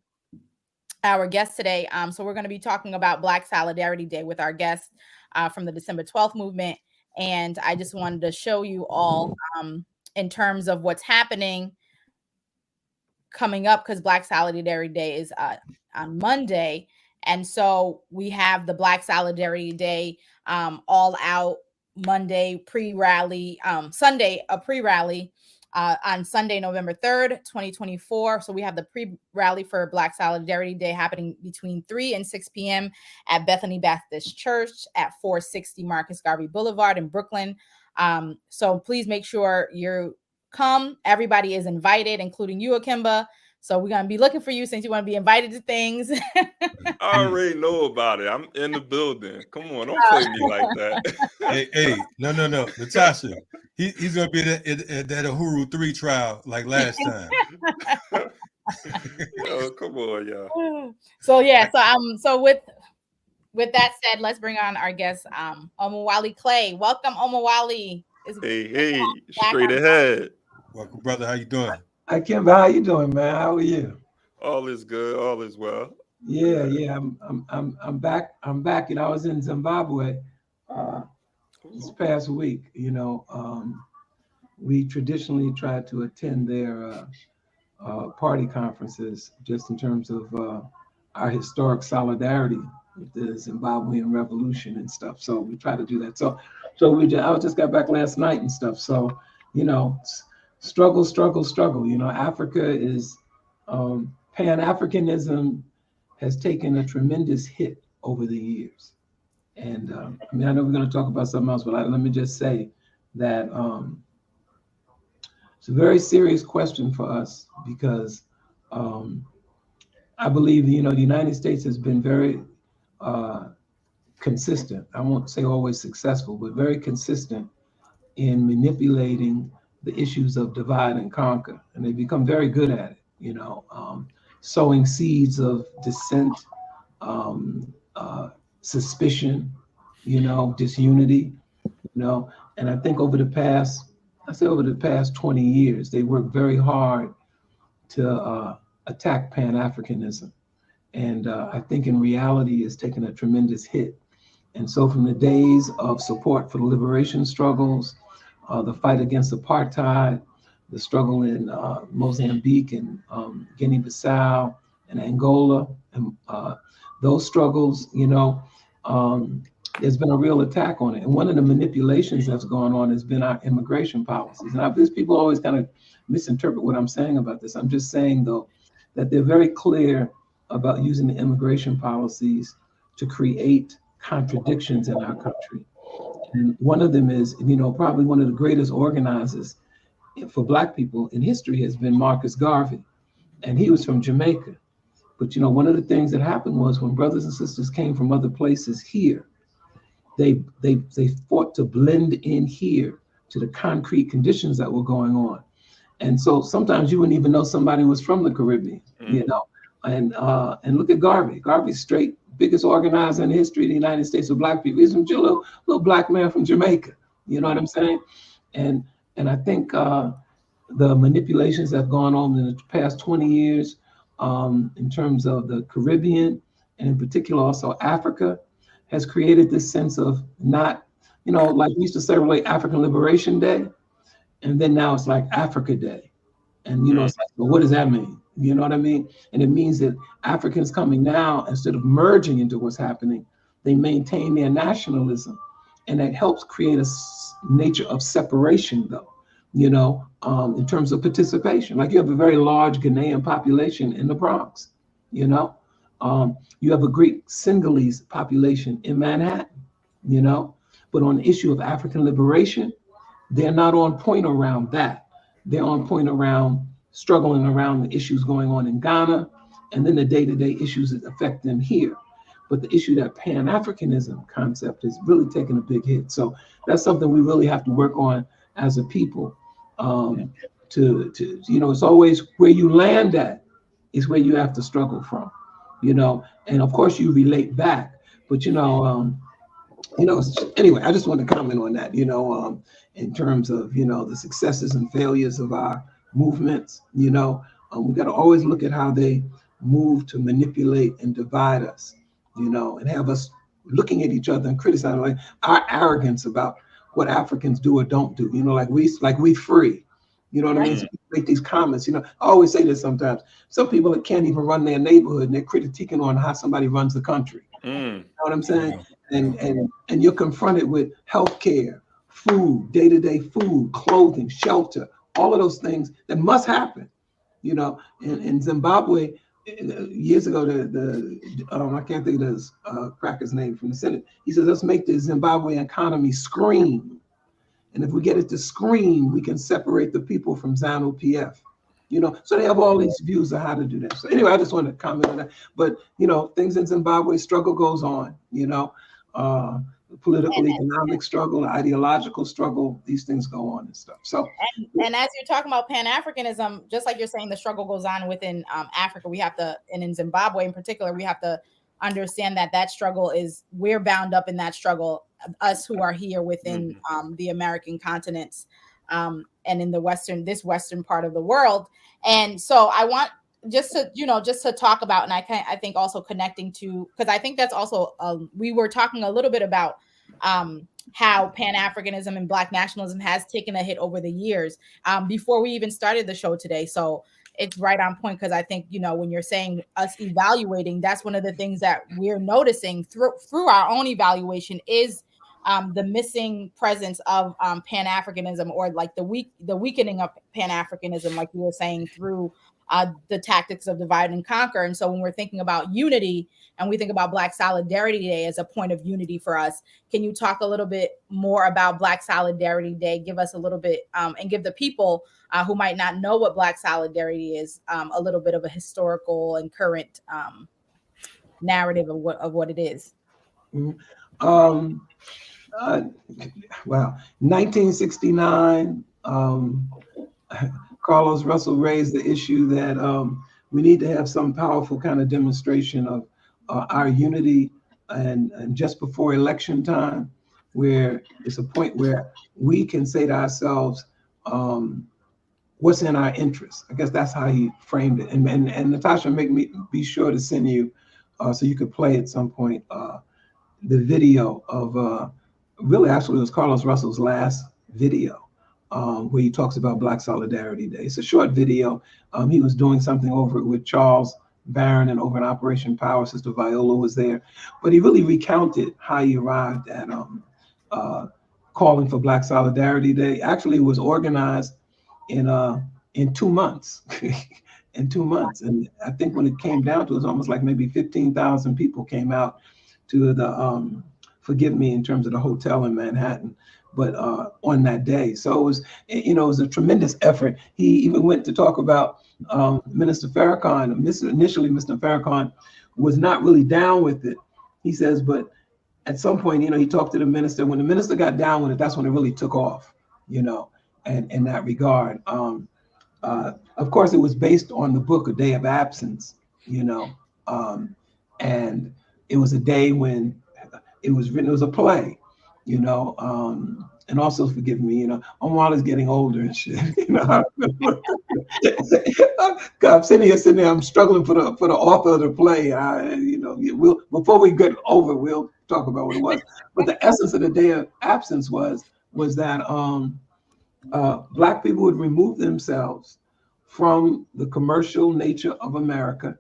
our guest today. So we're going to be talking about Black Solidarity Day with our guest from the December 12th movement. And I just wanted to show you all in terms of what's happening coming up, because Black Solidarity Day is on Monday. And so we have the Black Solidarity Day all out Monday pre-rally, Sunday, a pre-rally on Sunday, November 3rd, 2024. So we have the pre-rally for Black Solidarity Day happening between 3 and 6 p.m. at Bethany Baptist Church at 460 Marcus Garvey Boulevard in Brooklyn. So please make sure you come. Everybody is invited, including you, Akimba. So we're going to be looking for you since you want to be invited to things. I already know about it. I'm in the building. Come on, don't play me like that. hey, no. Natasha, he's going to be at that Uhuru 3 trial like last time. Yo, come on, y'all. So with that said, let's bring on our guest, Omowale Clay. Welcome, Omowale. Hey, straight ahead. Welcome, brother. How you doing? Hi, Kimber. How you doing, man? How are you? All is good. All is well. Yeah. I'm back. And I was in Zimbabwe this past week. You know, we traditionally try to attend their party conferences, just in terms of our historic solidarity with the Zimbabwean revolution and stuff. So we try to do that. So I just got back last night and stuff. So, you know, struggle. You know, Africa is Pan-Africanism has taken a tremendous hit over the years. And I mean, I know we're going to talk about something else, but let me just say that it's a very serious question for us, because I believe, you know, the United States has been very consistent. I won't say always successful, but very consistent in manipulating the issues of divide and conquer. And they become very good at it, you know, sowing seeds of dissent, suspicion, you know, disunity, you know. And I think over the past 20 years, they worked very hard to attack Pan-Africanism. And I think in reality it's taken a tremendous hit. And so from the days of support for the liberation struggles, the fight against apartheid, the struggle in Mozambique and Guinea-Bissau and Angola, and those struggles, you know, there's been a real attack on it. And one of the manipulations that's gone on has been our immigration policies. And these people always kind of misinterpret what I'm saying about this. I'm just saying, though, that they're very clear about using the immigration policies to create contradictions in our country. And one of them is, you know, probably one of the greatest organizers for Black people in history has been Marcus Garvey. And he was from Jamaica. But, you know, one of the things that happened was when brothers and sisters came from other places here, they fought to blend in here to the concrete conditions that were going on. And so sometimes you wouldn't even know somebody was from the Caribbean, you know. And look at Garvey. Garvey's straight biggest organizer in the history of the United States of Black people. He's a little Black man from Jamaica. You know what I'm saying? And I think the manipulations that have gone on in the past 20 years in terms of the Caribbean, and in particular also Africa, has created this sense of not, you know, like we used to celebrate African Liberation Day, and then now it's like Africa Day. And, you know, it's like, well, what does that mean? You know what I mean? And it means that Africans coming now, instead of merging into what's happening, they maintain their nationalism. And that helps create a nature of separation, though, you know, in terms of participation. Like you have a very large Ghanaian population in the Bronx, you know. You have a Greek Senegalese population in Manhattan, you know. But on the issue of African liberation, they're not on point around that. They're on point around struggling around the issues going on in Ghana and then the day-to-day issues that affect them here. But the issue, that Pan-Africanism concept, is really taking a big hit. So that's something we really have to work on as a people. To you know, it's always where you land at is where you have to struggle from, you know. And of course you relate back, but you know, anyway, I just want to comment on that, you know, in terms of, you know, the successes and failures of our movements, you know, we got to always look at how they move to manipulate and divide us, you know, and have us looking at each other and criticizing, like our arrogance about what Africans do or don't do, you know, like we free, you know what I mean? So make these comments, you know, I always say this sometimes. Some people that can't even run their neighborhood and they're critiquing on how somebody runs the country. You know what I'm saying? And you're confronted with healthcare, food, day-to-day food, clothing, shelter, all of those things that must happen. You know, in Zimbabwe, years ago, I can't think of this cracker's name from the Senate. He says, let's make the Zimbabwe economy scream. And if we get it to scream, we can separate the people from ZANU-PF. You know, so they have all these views of how to do that. So anyway, I just wanted to comment on that. But, you know, things in Zimbabwe, struggle goes on, you know, political, economic struggle, ideological struggle, these things go on and stuff. So, and as you're talking about Pan-Africanism, just like you're saying, the struggle goes on within Africa. We have to, and in Zimbabwe in particular, we have to understand that struggle is, we're bound up in that struggle, us who are here within the American continents, and in the this Western part of the world. And so I want just to talk about, and I think also connecting to, because I think that's also, we were talking a little bit about how Pan-Africanism and Black nationalism has taken a hit over the years, before we even started the show today. So it's right on point, because I think, you know, when you're saying us evaluating, that's one of the things that we're noticing through our own evaluation is the missing presence of Pan-Africanism, or like the weakening of Pan-Africanism, like you were saying, through the tactics of divide and conquer. And so when we're thinking about unity and we think about Black Solidarity Day as a point of unity for us, can you talk a little bit more about Black Solidarity Day? Give us a little bit, and give the people who might not know what Black Solidarity is, a little bit of a historical and current narrative of what it is. Wow, 1969, Carlos Russell raised the issue that we need to have some powerful kind of demonstration of our unity, and just before election time, where it's a point where we can say to ourselves, what's in our interest? I guess that's how he framed it. And Natasha, make me be sure to send you, so you could play at some point, the video of, really actually it was Carlos Russell's last video, where he talks about Black Solidarity Day. It's a short video. He was doing something over it with Charles Barron and over in Operation Power. Sister Viola was there, but he really recounted how he arrived at calling for Black Solidarity Day. Actually, it was organized in 2 months. In 2 months, and I think when it came down to it, was almost like maybe 15,000 people came out to the forgive me in terms of the hotel in Manhattan, but on that day. So it was, you know, it was a tremendous effort. He even went to talk about Minister Farrakhan. Initially, Mr. Farrakhan was not really down with it. He says, but at some point, you know, he talked to the minister. When the minister got down with it, that's when it really took off, you know, and in that regard. Of course, it was based on the book A Day of Absence, you know, and it was a day when it was written, it was a play, you know, and also forgive me, you know, Omar is getting older and shit, you know. I'm sitting there, I'm struggling for the author of the play. You know, we'll, before we get over, we'll talk about what it was. But the essence of the Day of Absence was that Black people would remove themselves from the commercial nature of America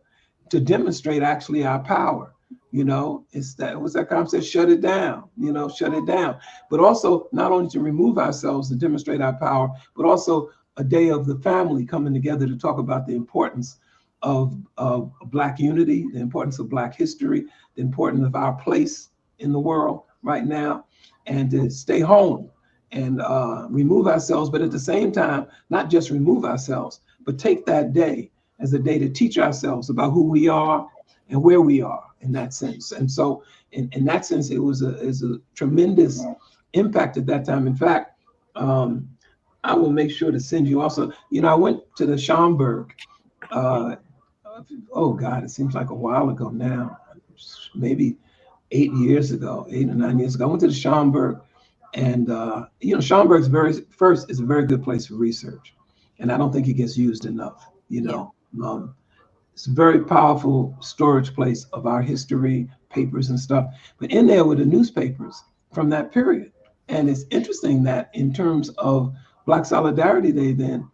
to demonstrate actually our power. You know, it's that what's that concept? Shut it down. You know, shut it down. But also not only to remove ourselves to demonstrate our power, but also a day of the family coming together to talk about the importance of Black unity, the importance of Black history, the importance of our place in the world right now, and to stay home and remove ourselves, but at the same time, not just remove ourselves, but take that day as a day to teach ourselves about who we are and where we are in that sense. And so in that sense, it was a tremendous impact at that time. In fact, I will make sure to send you also, you know, I went to the Schomburg, oh God, it seems like a while ago now, maybe 8 years ago, 8 or 9 years ago. I went to the Schomburg, and you know, Schomburg's is a very good place for research, and I don't think it gets used enough. You know, it's a very powerful storage place of our history, papers and stuff. But in there were the newspapers from that period, and it's interesting that in terms of Black Solidarity Day, then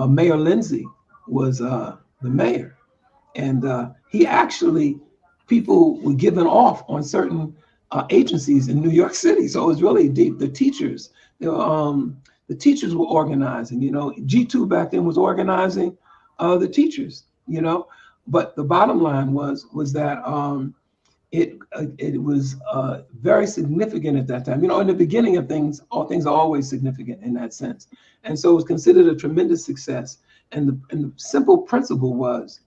Mayor Lindsay was the mayor, and he actually, people were given off on certain agencies in New York City. So it was really deep. The teachers were organizing, you know, G2 back then was organizing the teachers, you know, but the bottom line was that it was very significant at that time. You know, in the beginning of things, all things are always significant in that sense. And so it was considered a tremendous success. And the simple principle was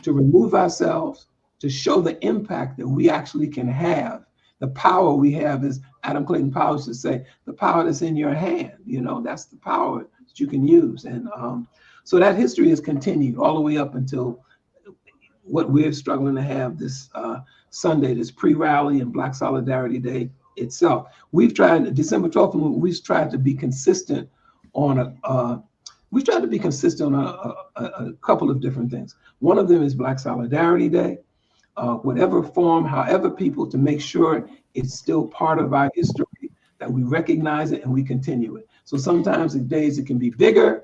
to remove ourselves, to show the impact that we actually can have. The power we have, is Adam Clayton Powell used to say, the power that's in your hand, you know, that's the power that you can use. And so that history has continued all the way up until what we're struggling to have this Sunday, this pre-rally and Black Solidarity Day itself. We've tried, December 12th, we've tried to be consistent on a couple of different things. One of them is Black Solidarity Day. Whatever form, however people, to make sure it's still part of our history, that we recognize it and we continue it. So sometimes the days it can be bigger.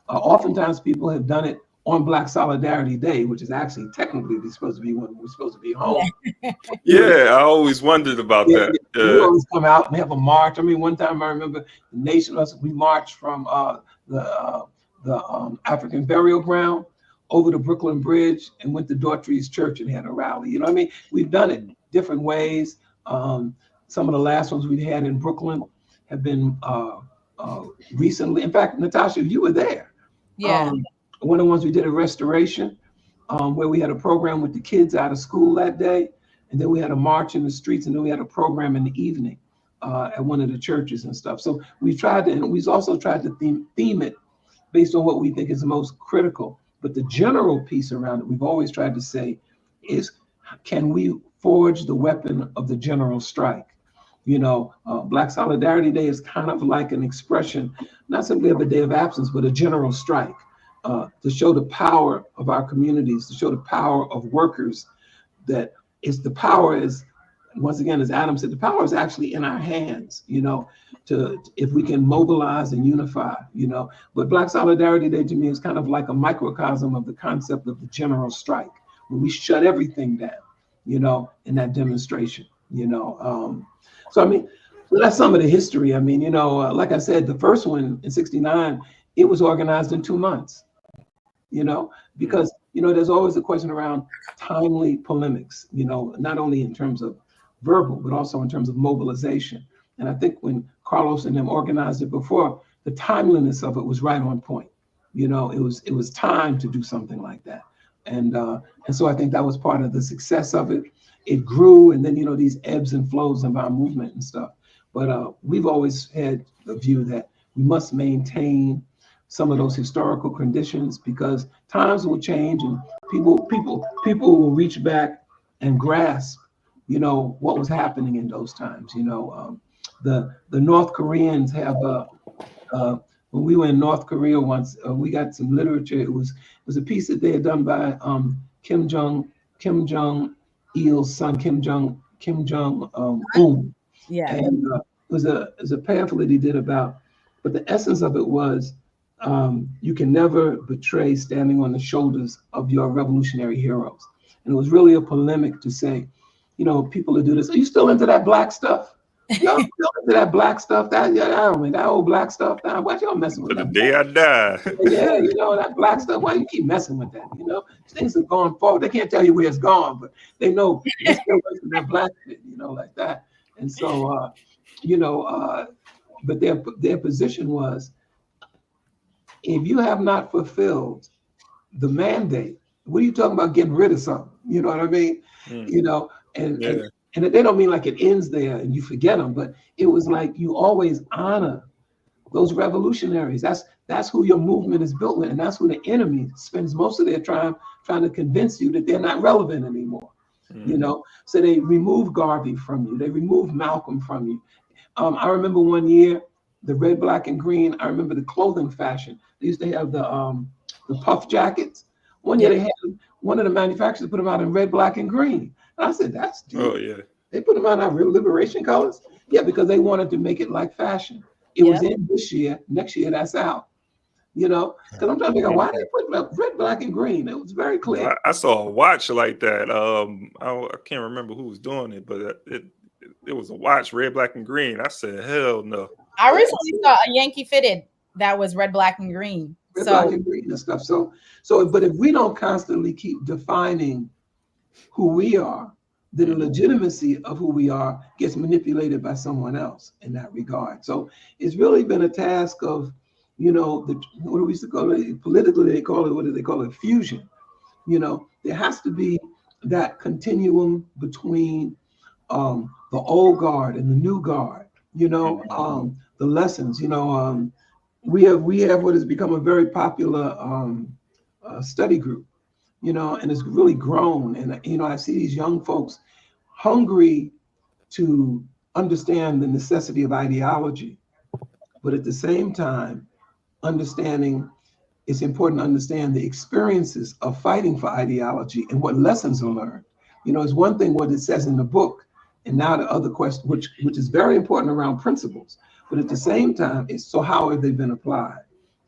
Oftentimes people have done it on Black Solidarity Day, which is actually technically supposed to be when we're supposed to be home. Yeah, I always wondered about that. We always come out and have a march. I mean, one time I remember the nation, we marched from the African burial ground over the Brooklyn Bridge and went to Daughtry's Church and had a rally. You know what I mean? We've done it different ways. Some of the last ones we've had in Brooklyn have been recently. In fact, Natasha, you were there. Yeah. One of the ones we did at Restoration, where we had a program with the kids out of school that day. And then we had a march in the streets, and then we had a program in the evening at one of the churches and stuff. So we tried to, and we've also tried to theme it based on what we think is the most critical. But the general piece around it, we've always tried to say is, can we forge the weapon of the general strike? You know, Black Solidarity Day is kind of like an expression, not simply of a day of absence, but a general strike, to show the power of our communities, to show the power of workers, that is the power is, once again, as Adam said, the power is actually in our hands, you know, if we can mobilize and unify, you know. But Black Solidarity Day to me is kind of like a microcosm of the concept of the general strike, when we shut everything down, you know, in that demonstration, you know. So, I mean, so that's some of the history. I mean, you know, like I said, the first one in '69, it was organized in 2 months, you know, because, you know, there's always a question around timely polemics, you know, not only in terms of verbal, but also in terms of mobilization. And I think when Carlos and them organized it before, the timeliness of it was right on point. You know, it was time to do something like that. And so I think that was part of the success of it. It grew, and then, you know, these ebbs and flows of our movement and stuff. But we've always had the view that we must maintain some of those historical conditions, because times will change and people will reach back and grasp, you know, what was happening in those times. You know, the North Koreans have when we were in North Korea once, we got some literature. It was a piece that they had done by Kim Jong Il's son, Kim Jong Un. Yeah. And it was a pamphlet he did about, but the essence of it was, you can never betray standing on the shoulders of your revolutionary heroes. And it was really a polemic to say, people who do this. Are you still into that black stuff? Y'all still into that black stuff? That old black stuff. Why y'all messing with To the that? day I die. Yeah, that black stuff. Why you keep messing with that? Things have gone forward. They can't tell you where it's gone, but they know it's still working that black shit, like that. And so, but their position was, if you have not fulfilled the mandate, what are you talking about getting rid of something? You know what I mean? And they don't mean like it ends there and you forget them, but it was like you always honor those revolutionaries. That's who your movement is built with, and that's who the enemy spends most of their time trying to convince you that they're not relevant anymore. So they remove Garvey from you, they remove Malcolm from you. I remember one year, the red, black, and green. I remember the clothing fashion. They used to have the puff jackets. One year they had one of the manufacturers put them out in red, black, and green. And I said, that's deep. Oh yeah. They put them out in real liberation colors. Yeah, because they wanted to make it like fashion. It was in this year. Next year, that's out. Because I'm trying to figure out why they put red, black, and green. It was very clear. I saw a watch like that. I can't remember who was doing it, but it was a watch, red, black, and green. I said, hell no. I recently saw a Yankee fitted that was red, black, and green. Black, and green and stuff. So, but if we don't constantly keep defining who we are, then the legitimacy of who we are gets manipulated by someone else in that regard. So it's really been a task of, what do we used to call it? Politically, they call it, what do they call it? Fusion. There has to be that continuum between the old guard and the new guard, the lessons, we have what has become a very popular study group, and it's really grown. And, I see these young folks hungry to understand the necessity of ideology, but at the same time, it's important to understand the experiences of fighting for ideology and what lessons are learned. It's one thing what it says in the book, and now the other question, which is very important around principles, but at the same time, it's so how have they been applied?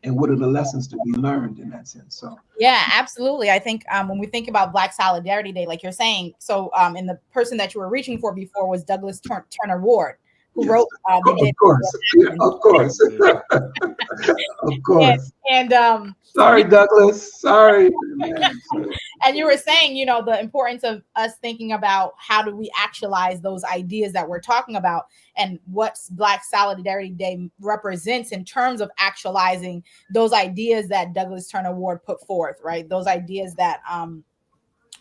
And what are the lessons to be learned in that sense? So yeah, absolutely. I think when we think about Black Solidarity Day, like you're saying, so and the person that you were reaching for before was Douglas Turner Ward, who wrote of course. Of course. And sorry, Douglas. Sorry. And you were saying, the importance of us thinking about how do we actualize those ideas that we're talking about, and what Black Solidarity Day represents in terms of actualizing those ideas that Douglas Turner Ward put forth, right? Those ideas that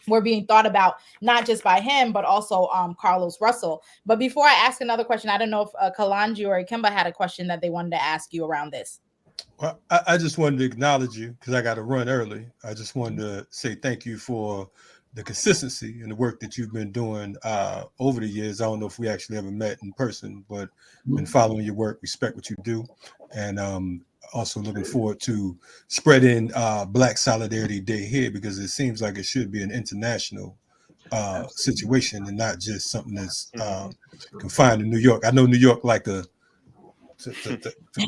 were being thought about not just by him, but also Carlos Russell. But before I ask another question, I don't know if Kalanji or Ikemba had a question that they wanted to ask you around this. Well, I just wanted to acknowledge you because I got to run early. I just wanted to say thank you for the consistency and the work that you've been doing over the years. I don't know if we actually ever met in person, but been following your work, respect what you do, and also looking forward to spreading Black Solidarity Day here, because it seems like it should be an international situation and not just something that's confined to New York. I know New York like to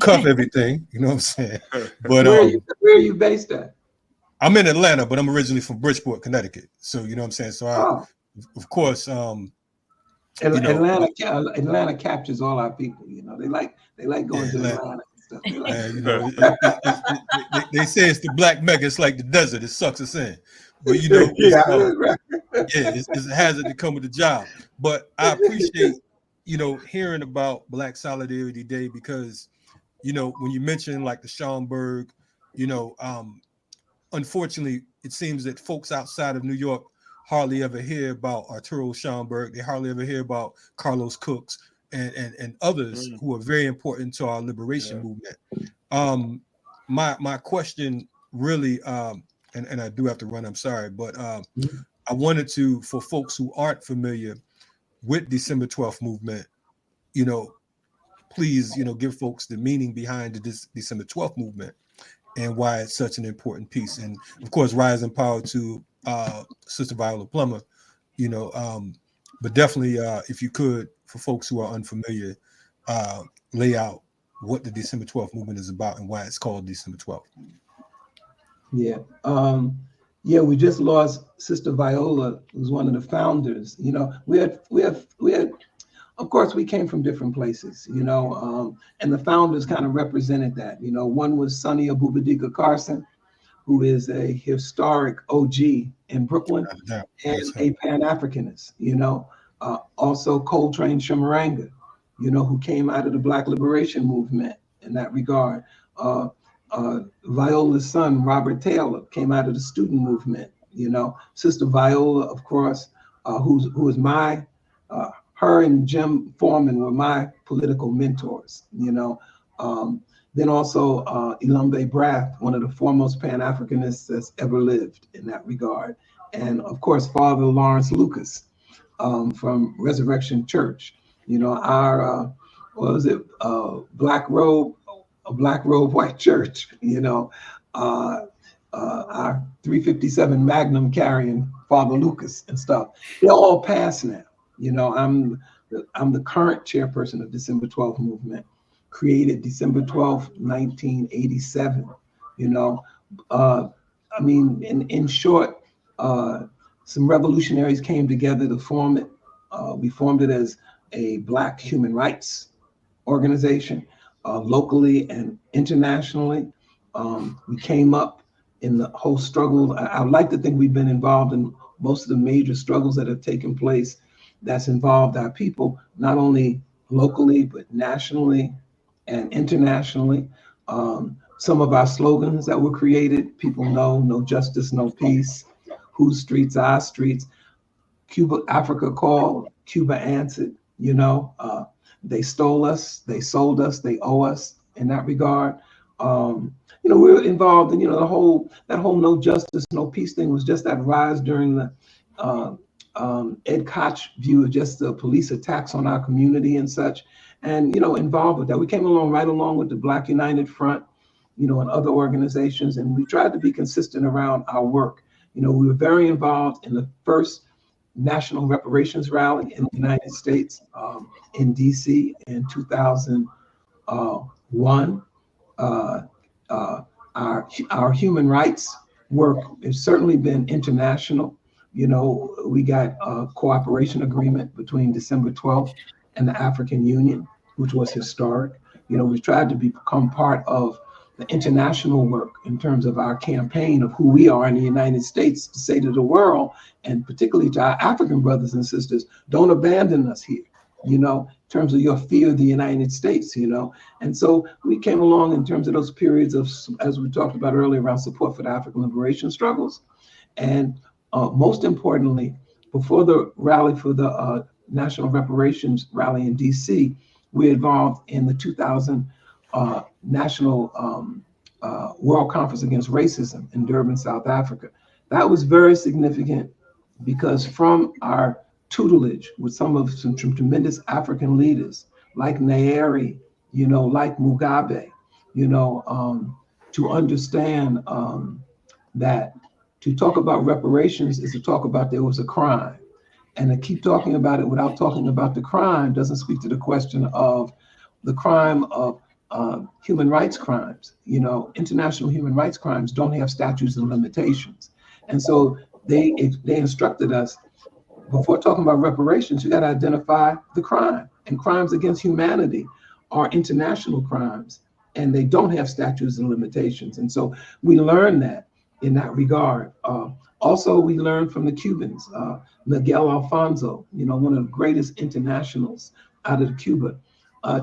cuff everything, you know what I'm saying? But where are you based at? I'm in Atlanta, but I'm originally from Bridgeport, Connecticut. So you know what I'm saying? So of course, Atlanta captures all our people. They like going to Atlanta. They say it's the Black Mecca. It's like the desert. It sucks us in, but it's a hazard to come with the job. But I appreciate hearing about Black Solidarity Day, because when you mention like the Schomburg, unfortunately, it seems that folks outside of New York hardly ever hear about Arturo Schomburg. They hardly ever hear about Carlos Cooks and others who are very important to our liberation movement. My question really, and I do have to run, I'm sorry, but I wanted to, for folks who aren't familiar with December 12th movement, please, give folks the meaning behind the December 12th movement and why it's such an important piece. And of course, rise and power to Sister Viola Plummer, but definitely if you could, for folks who are unfamiliar, lay out what the December 12th movement is about and why it's called December 12th. Yeah. Yeah, we just lost Sister Viola, who's one of the founders. You know, we had, of course, we came from different places, you know, and the founders kind of represented that. You know, one was Sonny Abubadika Carson, who is a historic OG in Brooklyn and a Pan-Africanist, you know. Also Coltrane Shimaranga, you know, who came out of the Black Liberation Movement in that regard. Viola's son, Robert Taylor, came out of the student movement, you know. Sister Viola, of course, who is my, her and Jim Foreman were my political mentors, you know. Then also Ilambe Brath, one of the foremost Pan-Africanists that's ever lived in that regard. And of course, Father Lawrence Lucas from Resurrection Church. You know, our, what was it, black robe, white church, you know, our 357 Magnum carrying Father Lucas and stuff. They're all past now. You know, I'm the current chairperson of December 12th movement, created December 12th, 1987. You know, I mean, in short, some revolutionaries came together to form it. We formed it as a Black human rights organization, locally and internationally. We came up in the whole struggle. I would like to think we've been involved in most of the major struggles that have taken place that's involved our people, not only locally, but nationally and internationally. Some of our slogans that were created, people know, no justice, no peace, whose streets, our streets. Cuba, Africa called, Cuba answered, you know. They stole us, they sold us, they owe us in that regard. You know, we were involved in, you know, that whole no justice, no peace thing was just that rise during the Ed Koch view of just the police attacks on our community and such, and, you know, involved with that. We came right along with the Black United Front, you know, and other organizations, and we tried to be consistent around our work. You know, we were very involved in the first National Reparations Rally in the United States, in DC in 2001. Our human rights work has certainly been international. You know, we got a cooperation agreement between December 12th and the African Union, which was historic. You know, we tried to become part of the international work in terms of our campaign of who we are in the United States, to say to the world, and particularly to our African brothers and sisters, don't abandon us here, you know, in terms of your fear of the United States, you know. And so we came along in terms of those periods of, as we talked about earlier, around support for the African liberation struggles. And most importantly, before the rally for the National Reparations Rally in DC, we involved in the 2000 National World Conference Against Racism in Durban, South Africa. That was very significant because from our tutelage with some tremendous African leaders like Nyeri, you know, like Mugabe, you know, to understand that to talk about reparations is to talk about there was a crime. And to keep talking about it without talking about the crime doesn't speak to the question of the crime of human rights crimes. You know, international human rights crimes don't have statutes and limitations. And so they instructed us, before talking about reparations, you got to identify the crime. And crimes against humanity are international crimes, and they don't have statutes and limitations. And so we learned that in that regard. Also, we learned from the Cubans. Miguel Alfonso, you know, one of the greatest internationals out of Cuba,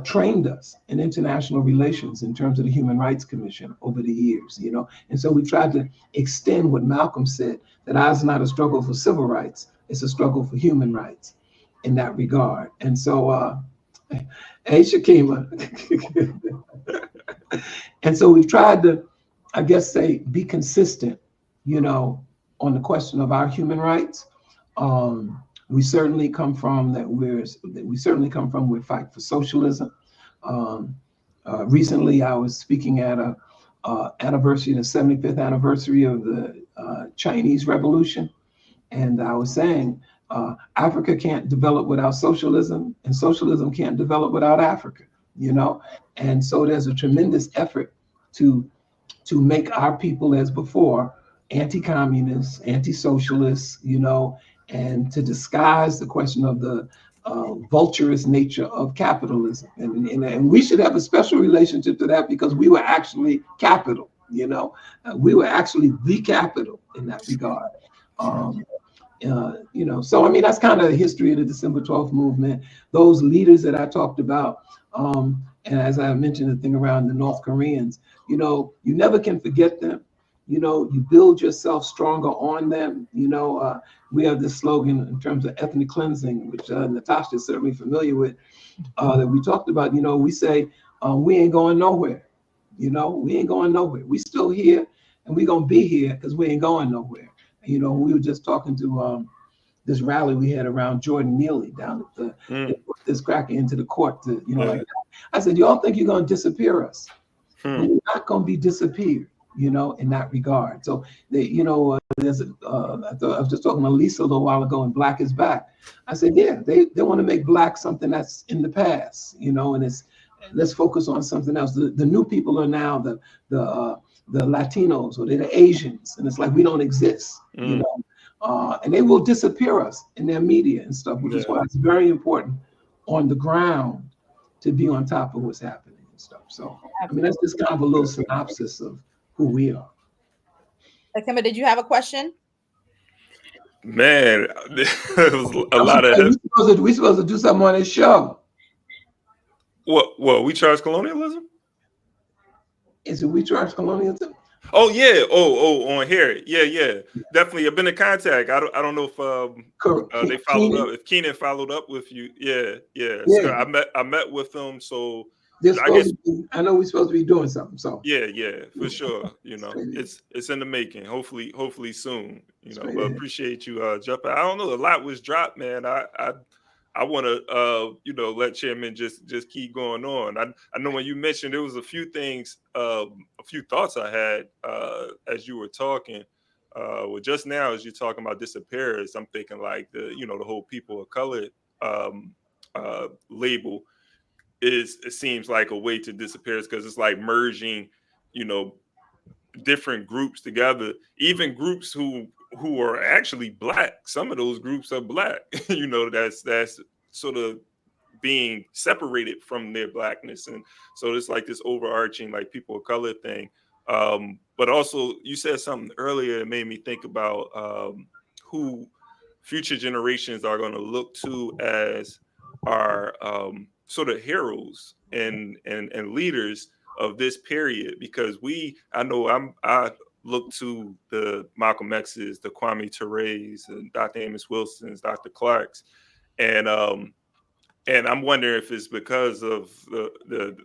trained us in international relations in terms of the Human Rights Commission over the years, you know. And so we tried to extend what Malcolm said, that ours is not a struggle for civil rights, it's a struggle for human rights in that regard. And so, hey, Shakima. And so we've tried to, I guess, say, be consistent, you know, on the question of our human rights. We certainly come from we fight for socialism. Recently, I was speaking at a anniversary, the 75th anniversary of the Chinese Revolution, and I was saying Africa can't develop without socialism, and socialism can't develop without Africa, you know. And so there's a tremendous effort to make our people, as before, anti-communists, anti-socialists, you know, and to disguise the question of the vulturous nature of capitalism. And we should have a special relationship to that because we were actually capital, you know. We were actually the capital in that regard. You know, so I mean, that's kind of the history of the December 12th movement. Those leaders that I talked about, and as I mentioned, the thing around the North Koreans, you know, you never can forget them. You know, you build yourself stronger on them. You know, we have this slogan in terms of ethnic cleansing, which Natasha is certainly familiar with, that we talked about. You know, we say we ain't going nowhere. You know, we ain't going nowhere. We still here, and we gonna be here because we ain't going nowhere. You know, we were just talking to this rally we had around Jordan Neely down at the they put this cracker into the court to, you know, like that. I said, y'all think you're gonna disappear us? We're not gonna be disappeared, you know, in that regard. So they, you know, there's I was just talking to Lisa a little while ago, and Black is Back. I said, yeah, they want to make Black something that's in the past, you know, and it's let's focus on something else. The new people are now the Latinos, or they're the Asians, and it's like we don't exist, you know. And they will disappear us in their media and stuff, which is why it's very important on the ground to be on top of what's happening and stuff. So, I mean, that's just kind of a little synopsis of who we are. Akima, did you have a question? Man, it was a lot of. We supposed to do something on this show. What? We charge colonialism? Is it we charge colonialism? Oh yeah. Oh, on here. Yeah. Definitely. I've been in contact. I don't know if they followed up. If Keenan followed up with you. Yeah. So I met with them. So I know we're supposed to be doing something. So yeah, for sure. You know, it's in the making. Hopefully soon. You know, but appreciate you jumping. I don't know. A lot was dropped, man. I want to, you know, let Chairman just keep going on. I know when you mentioned there was a few things, a few thoughts I had as you were talking. Well, just now as you're talking about disappearance, I'm thinking like the whole people of color label it seems like a way to disappear because it's like merging, you know, different groups together, even groups who are actually Black. Some of those groups are Black. You know, that's sort of being separated from their Blackness, and so it's like this overarching like people of color thing. But also, you said something earlier that made me think about who future generations are going to look to as our sort of heroes and leaders of this period, because I look to the Malcolm X's, the Kwame Ture's, and Dr. Amos Wilson's, Dr. Clark's, and I'm wondering if it's because of the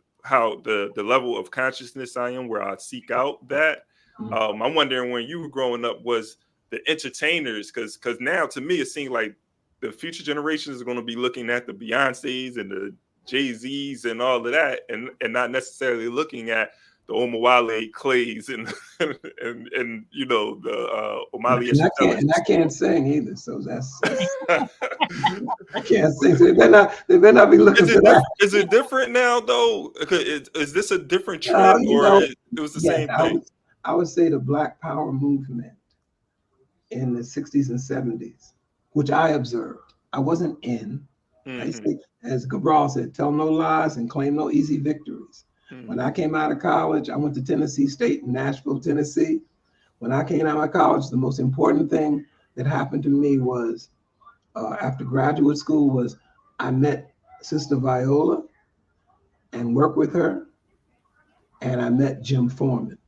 level of consciousness I am, where I seek out that. I'm wondering when you were growing up, was the entertainers, because now to me it seems like the future generations are going to be looking at the Beyoncés and the Jay-Z's and all of that, and not necessarily looking at the Omawale Clays and you know the Omali. And I can't sing either, so that's I can't sing. So they better not be looking for that. Is it different now though? Is this a different trend, or it was the same thing? I would say the Black Power movement in the 60s and 70s, which I observed. I wasn't in. I say, as Cabral said, tell no lies and claim no easy victories. When I came out of college, I went to Tennessee State in Nashville, Tennessee. When I came out of college, the most important thing that happened to me was after graduate school was I met Sister Viola and worked with her, and I met Jim Foreman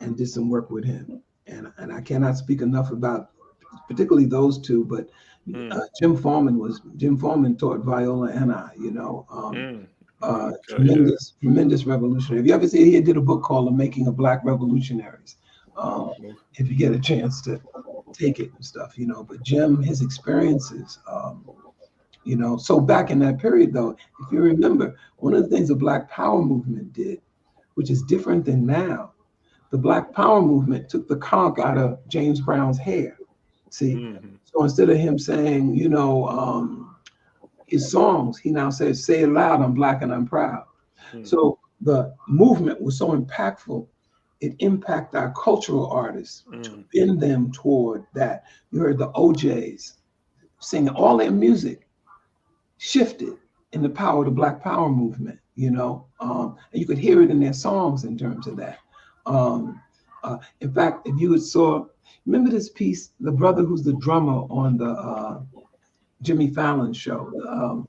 and did some work with him. And I cannot speak enough about particularly those two, but Jim Foreman taught Viola and I, you know, tremendous revolutionary. If you ever see, he did a book called The Making of Black Revolutionaries. If you get a chance to take it and stuff, you know, but Jim, his experiences, you know, so back in that period though, if you remember, one of the things the Black Power movement did, which is different than now, the Black Power movement took the conch out of James Brown's hair. See, so instead of him saying, you know, his songs, he now says, say it loud, I'm Black and I'm proud. So the movement was so impactful it impacted our cultural artists to bend them toward that. You heard the OJs singing, all their music shifted in the power of the Black Power movement, you know, and you could hear it in their songs in terms of that. In fact, if you saw, remember this piece, the brother who's the drummer on the Jimmy Fallon show.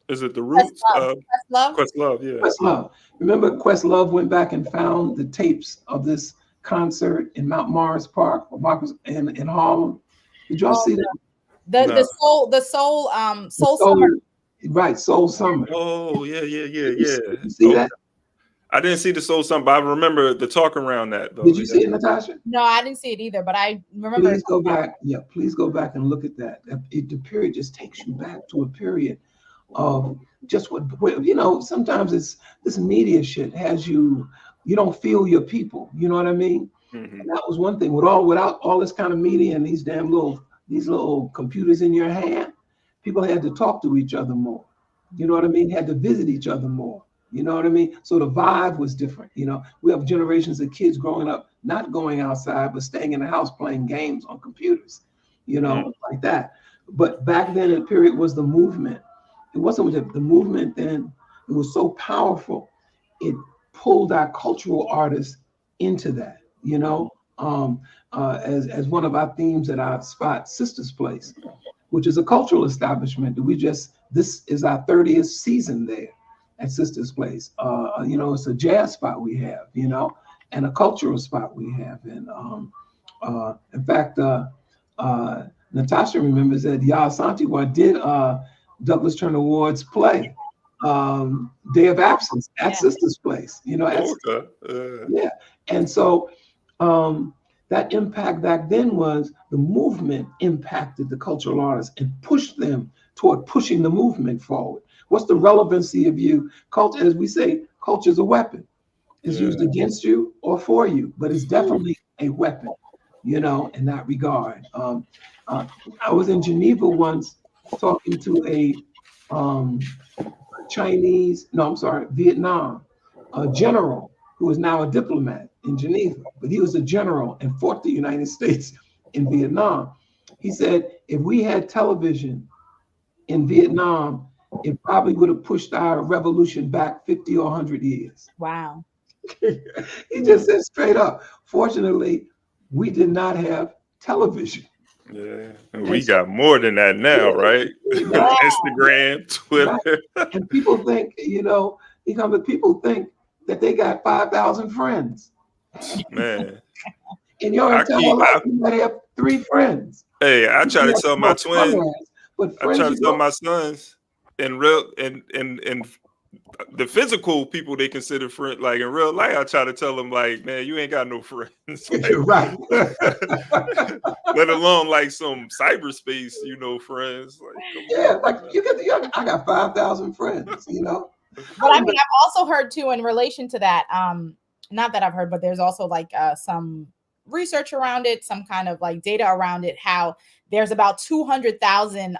Is it the Roots? Questlove? Questlove, yeah. Questlove. Remember Questlove went back and found the tapes of this concert in Mount Morris Park, in Harlem. Did y'all see that? The Soul Summer. Right, Soul Summer. Oh, yeah. You see that? I didn't see the Soul Summer, but I remember the talk around that, though. Did you see it, Natasha? No, I didn't see it either, but I remember. Please go back. Yeah, please go back and look at that. The period just takes you back to a period of just what, you know, sometimes it's this media shit has you don't feel your people. You know what I mean? Mm-hmm. And that was one thing. Without all this kind of media and these damn little computers in your hand, people had to talk to each other more. You know what I mean? Had to visit each other more. You know what I mean? So the vibe was different. You know, we have generations of kids growing up, not going outside, but staying in the house playing games on computers, you know, like that. But back then, the period was the movement. It wasn't the movement then. It was so powerful. It pulled our cultural artists into that, you know, as one of our themes at our spot, Sister's Place, which is a cultural establishment. This is our 30th season there at Sister's Place. You know, it's a jazz spot we have, you know, and a cultural spot we have. And in fact, Natasha remembers that Yah Santiwa did Douglas Turner Ward's play, Day of Absence, at Sister's Place, you know. Yeah. And so that impact back then was the movement impacted the cultural artists and pushed them toward pushing the movement forward. What's the relevancy of you? Culture, as we say, culture is a weapon. It's used against you or for you, but it's definitely a weapon, you know, in that regard. I was in Geneva once talking to a Vietnam general who is now a diplomat in Geneva, but he was a general and fought the United States in Vietnam. He said, if we had television in Vietnam, it probably would have pushed our revolution back 50 or 100 years. Wow. He just said straight up, fortunately, we did not have television. Yeah, and we got more than that now, right? Instagram, Twitter. Right. And people think, you know, people think that they got 5,000 friends. Man. In your entire life, you might have 3 friends. Hey, I try to tell my twins, I try to tell my sons, in the physical people they consider friends, like in real life, I try to tell them, like, man, you ain't got no friends. Like, right. Let alone like some cyberspace, you know, friends. Like, I got 5,000 friends, you know. But I mean, I've also heard too, in relation to that, not that I've heard, but there's also like some research around it, some kind of like data around it, how there's about 200,000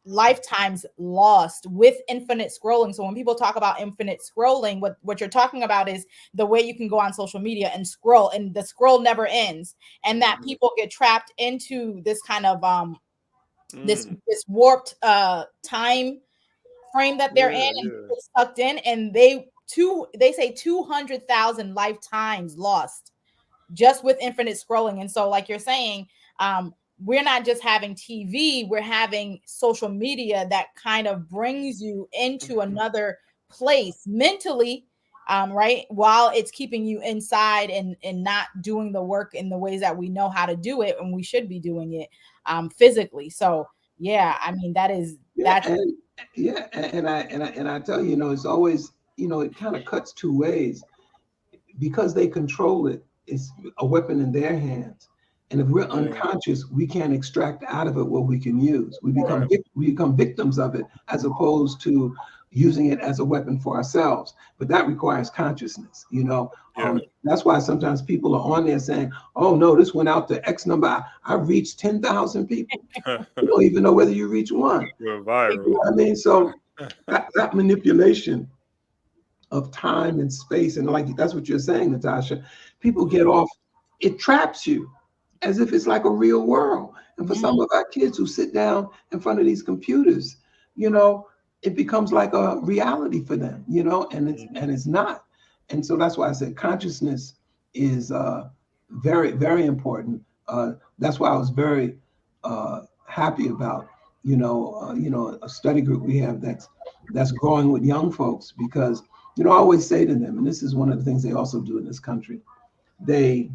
lifetimes lost with infinite scrolling. So when people talk about infinite scrolling, what you're talking about is the way you can go on social media and scroll, and the scroll never ends, and that people get trapped into this kind of this warped time frame that they're in, and get sucked in, and they say 200,000 lifetimes lost just with infinite scrolling. And so, like you're saying, we're not just having TV, we're having social media that kind of brings you into another place mentally, right? While it's keeping you inside and not doing the work in the ways that we know how to do it, and we should be doing it physically. So yeah, I mean, and I tell you, you know, it's always, you know, it kind of cuts 2 ways, because they control it. It's a weapon in their hands. And if we're unconscious, we can't extract out of it what we can use. We become victims of it, as opposed to using it as a weapon for ourselves. But that requires consciousness, you know. That's why sometimes people are on there saying, oh no, this went out to X number. I reached 10,000 people. You don't even know whether you reach one. You're viral. You know what I mean? So that manipulation of time and space. And like that's what you're saying, Natasha. People get off, it traps you as if it's like a real world. And for some of our kids who sit down in front of these computers, you know, it becomes like a reality for them, you know, and it's not. And so that's why I said consciousness is very, very important. That's why I was very happy about, a study group we have that's growing with young folks, because, you know, I always say to them, and this is one of the things they also do in this country, they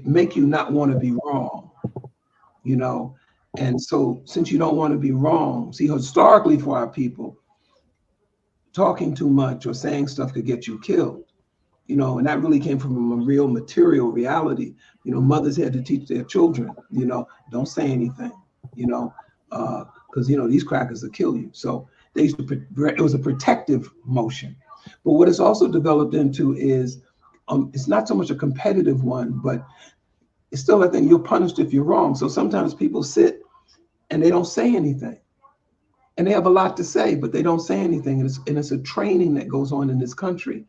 make you not want to be wrong, you know. And so since you don't want to be wrong, see, historically for our people, talking too much or saying stuff could get you killed, you know, and that really came from a real material reality. You know, mothers had to teach their children, you know, don't say anything, you know, because, you know, these crackers will kill you. So they used to, it was a protective motion. But what it's also developed into is, it's not so much a competitive one, but it's still a thing. You're punished if you're wrong. So sometimes people sit and they don't say anything. And they have a lot to say, but they don't say anything. And it's a training that goes on in this country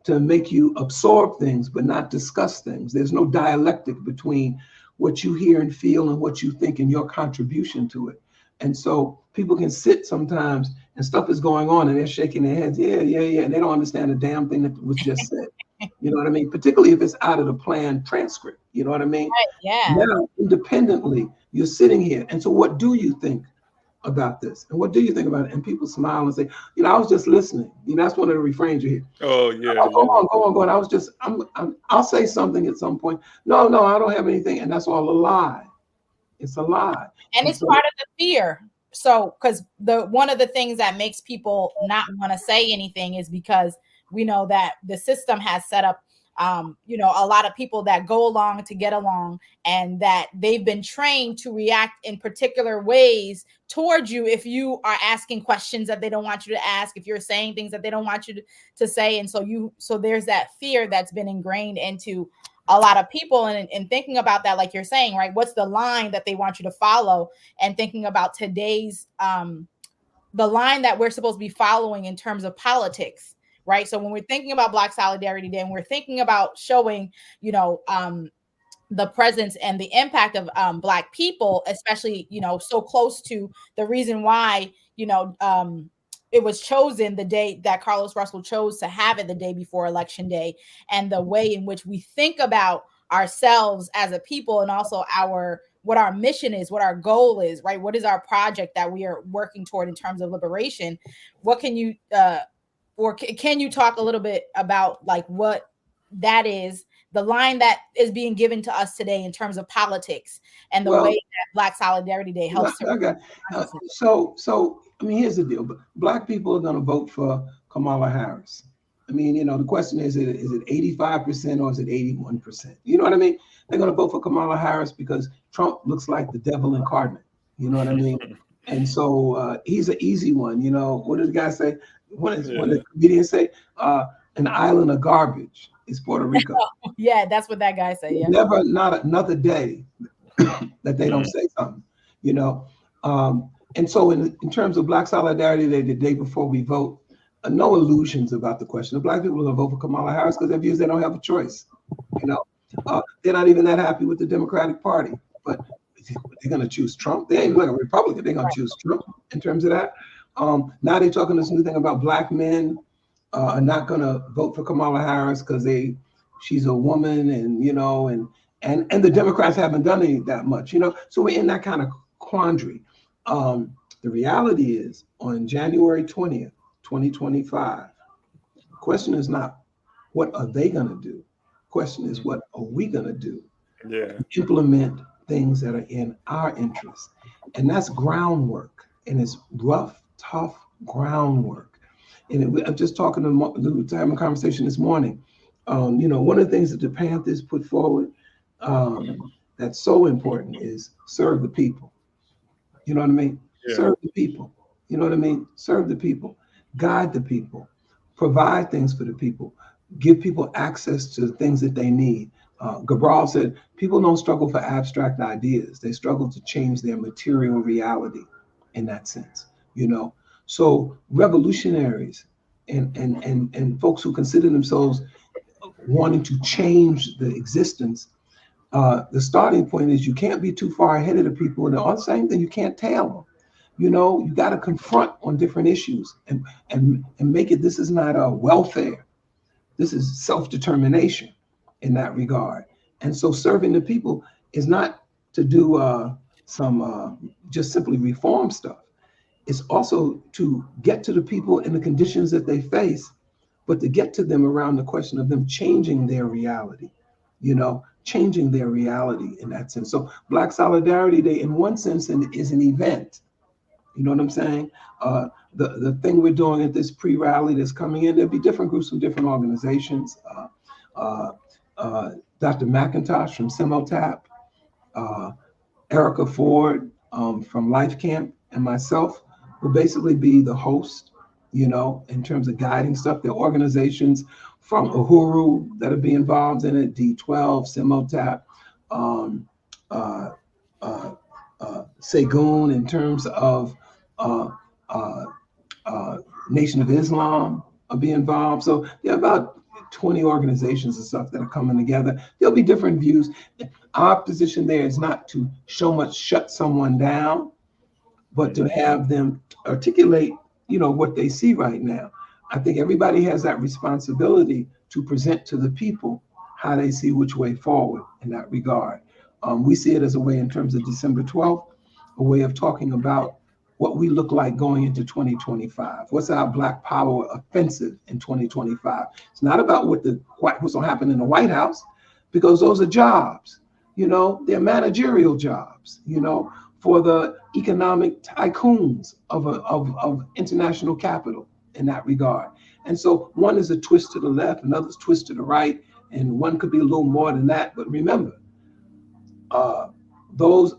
to make you absorb things, but not discuss things. There's no dialectic between what you hear and feel and what you think and your contribution to it. And so people can sit sometimes and stuff is going on and they're shaking their heads, yeah, and they don't understand a damn thing that was just said. You know what I mean? Particularly if it's out of the planned transcript. You know what I mean? Right, yeah. Now, independently, you're sitting here. And so what do you think about this? And what do you think about it? And people smile and say, you know, I was just listening. You know, that's one of the refrains you hear. Oh, yeah. Oh, go on. I was just, I'll say something at some point. No, I don't have anything. And that's all a lie. It's a lie. And it's part of the fear. So, because one of the things that makes people not want to say anything is because we know that the system has set up, you know, a lot of people that go along to get along, and that they've been trained to react in particular ways towards you if you are asking questions that they don't want you to ask, if you're saying things that they don't want you to say. And so there's that fear that's been ingrained into a lot of people, and thinking about that, like you're saying, right? What's the line that they want you to follow? And thinking about today's, the line that we're supposed to be following in terms of politics, right? So when we're thinking about Black Solidarity Day, and we're thinking about showing, you know, the presence and the impact of Black people, especially, you know, so close to the reason why, you know, it was chosen the day that Carlos Russell chose to have it, the day before Election Day, and the way in which we think about ourselves as a people, and also what our mission is, what our goal is, right? What is our project that we are working toward in terms of liberation? What can you, or can you talk a little bit about like what that is, the line that is being given to us today in terms of politics, and the way that Black Solidarity Day helps? So I mean, here's the deal. Black people are going to vote for Kamala Harris. I mean, you know, the question is it 85% or is it 81%? You know what I mean? They're going to vote for Kamala Harris because Trump looks like the devil incarnate. You know what I mean? And so he's an easy one. You know, what did the guy say? What did the comedian say? An island of garbage is Puerto Rico. Yeah, that's what that guy said. Yeah. Never, not another day that they don't say something, you know. And so in terms of Black Solidarity Day, the day before we vote, no illusions about the question. The Black people are going to vote for Kamala Harris because their views, they don't have a choice. You know, they're not even that happy with the Democratic Party, but they're going to choose Trump. They ain't like a Republican. They're going to choose Trump in terms of that. Now they're talking this new thing about Black men are not going to vote for Kamala Harris because she's a woman, and you know, and the Democrats haven't done that much, you know. So we're in that kind of quandary. The reality is, on January 20th, 2025, the question is not what are they going to do. The question is, what are we going to do? Yeah. Implement things that are in our interest. And that's groundwork. And it's rough, tough groundwork. And I'm just talking to having a conversation this morning. You know, one of the things that the Panthers put forward that's so important is serve the people. You know what I mean? Yeah. Serve the people. You know what I mean? Serve the people, guide the people, provide things for the people, give people access to the things that they need. Gabral said, people don't struggle for abstract ideas. They struggle to change their material reality in that sense, you know? So revolutionaries and folks who consider themselves wanting to change the existence, the starting point is you can't be too far ahead of the people, and the same thing, you can't tail them. You know, you got to confront on different issues and make it. This is not a welfare. This is self-determination in that regard. And so serving the people is not to do some just simply reform stuff. It's also to get to the people in the conditions that they face, but to get to them around the question of them changing their reality, you know, changing their reality in that sense. So Black Solidarity Day, in one sense, is an event. You know what I'm saying? The thing we're doing at this pre-rally that's coming in, there'll be different groups from different organizations. Dr. McIntosh from Simotap, Erica Ford from Life Camp, and myself will basically be the host, you know, in terms of guiding stuff. There are organizations from Uhuru that'll be involved in it, D12, Simotap, Segun in terms of Nation of Islam will be involved. So there are about 20 organizations and stuff that are coming together. There'll be different views. Our position there is not to shut someone down, but to have them articulate, you know, what they see right now. I think everybody has that responsibility to present to the people how they see which way forward in that regard. We see it as a way, in terms of December 12th, a way of talking about what we look like going into 2025. What's our Black Power offensive in 2025? It's not about what's going to happen in the White House, because those are jobs, you know, they're managerial jobs, you know, for the economic tycoons of international capital in that regard. And so one is a twist to the left, another's twist to the right, and one could be a little more than that. But remember, those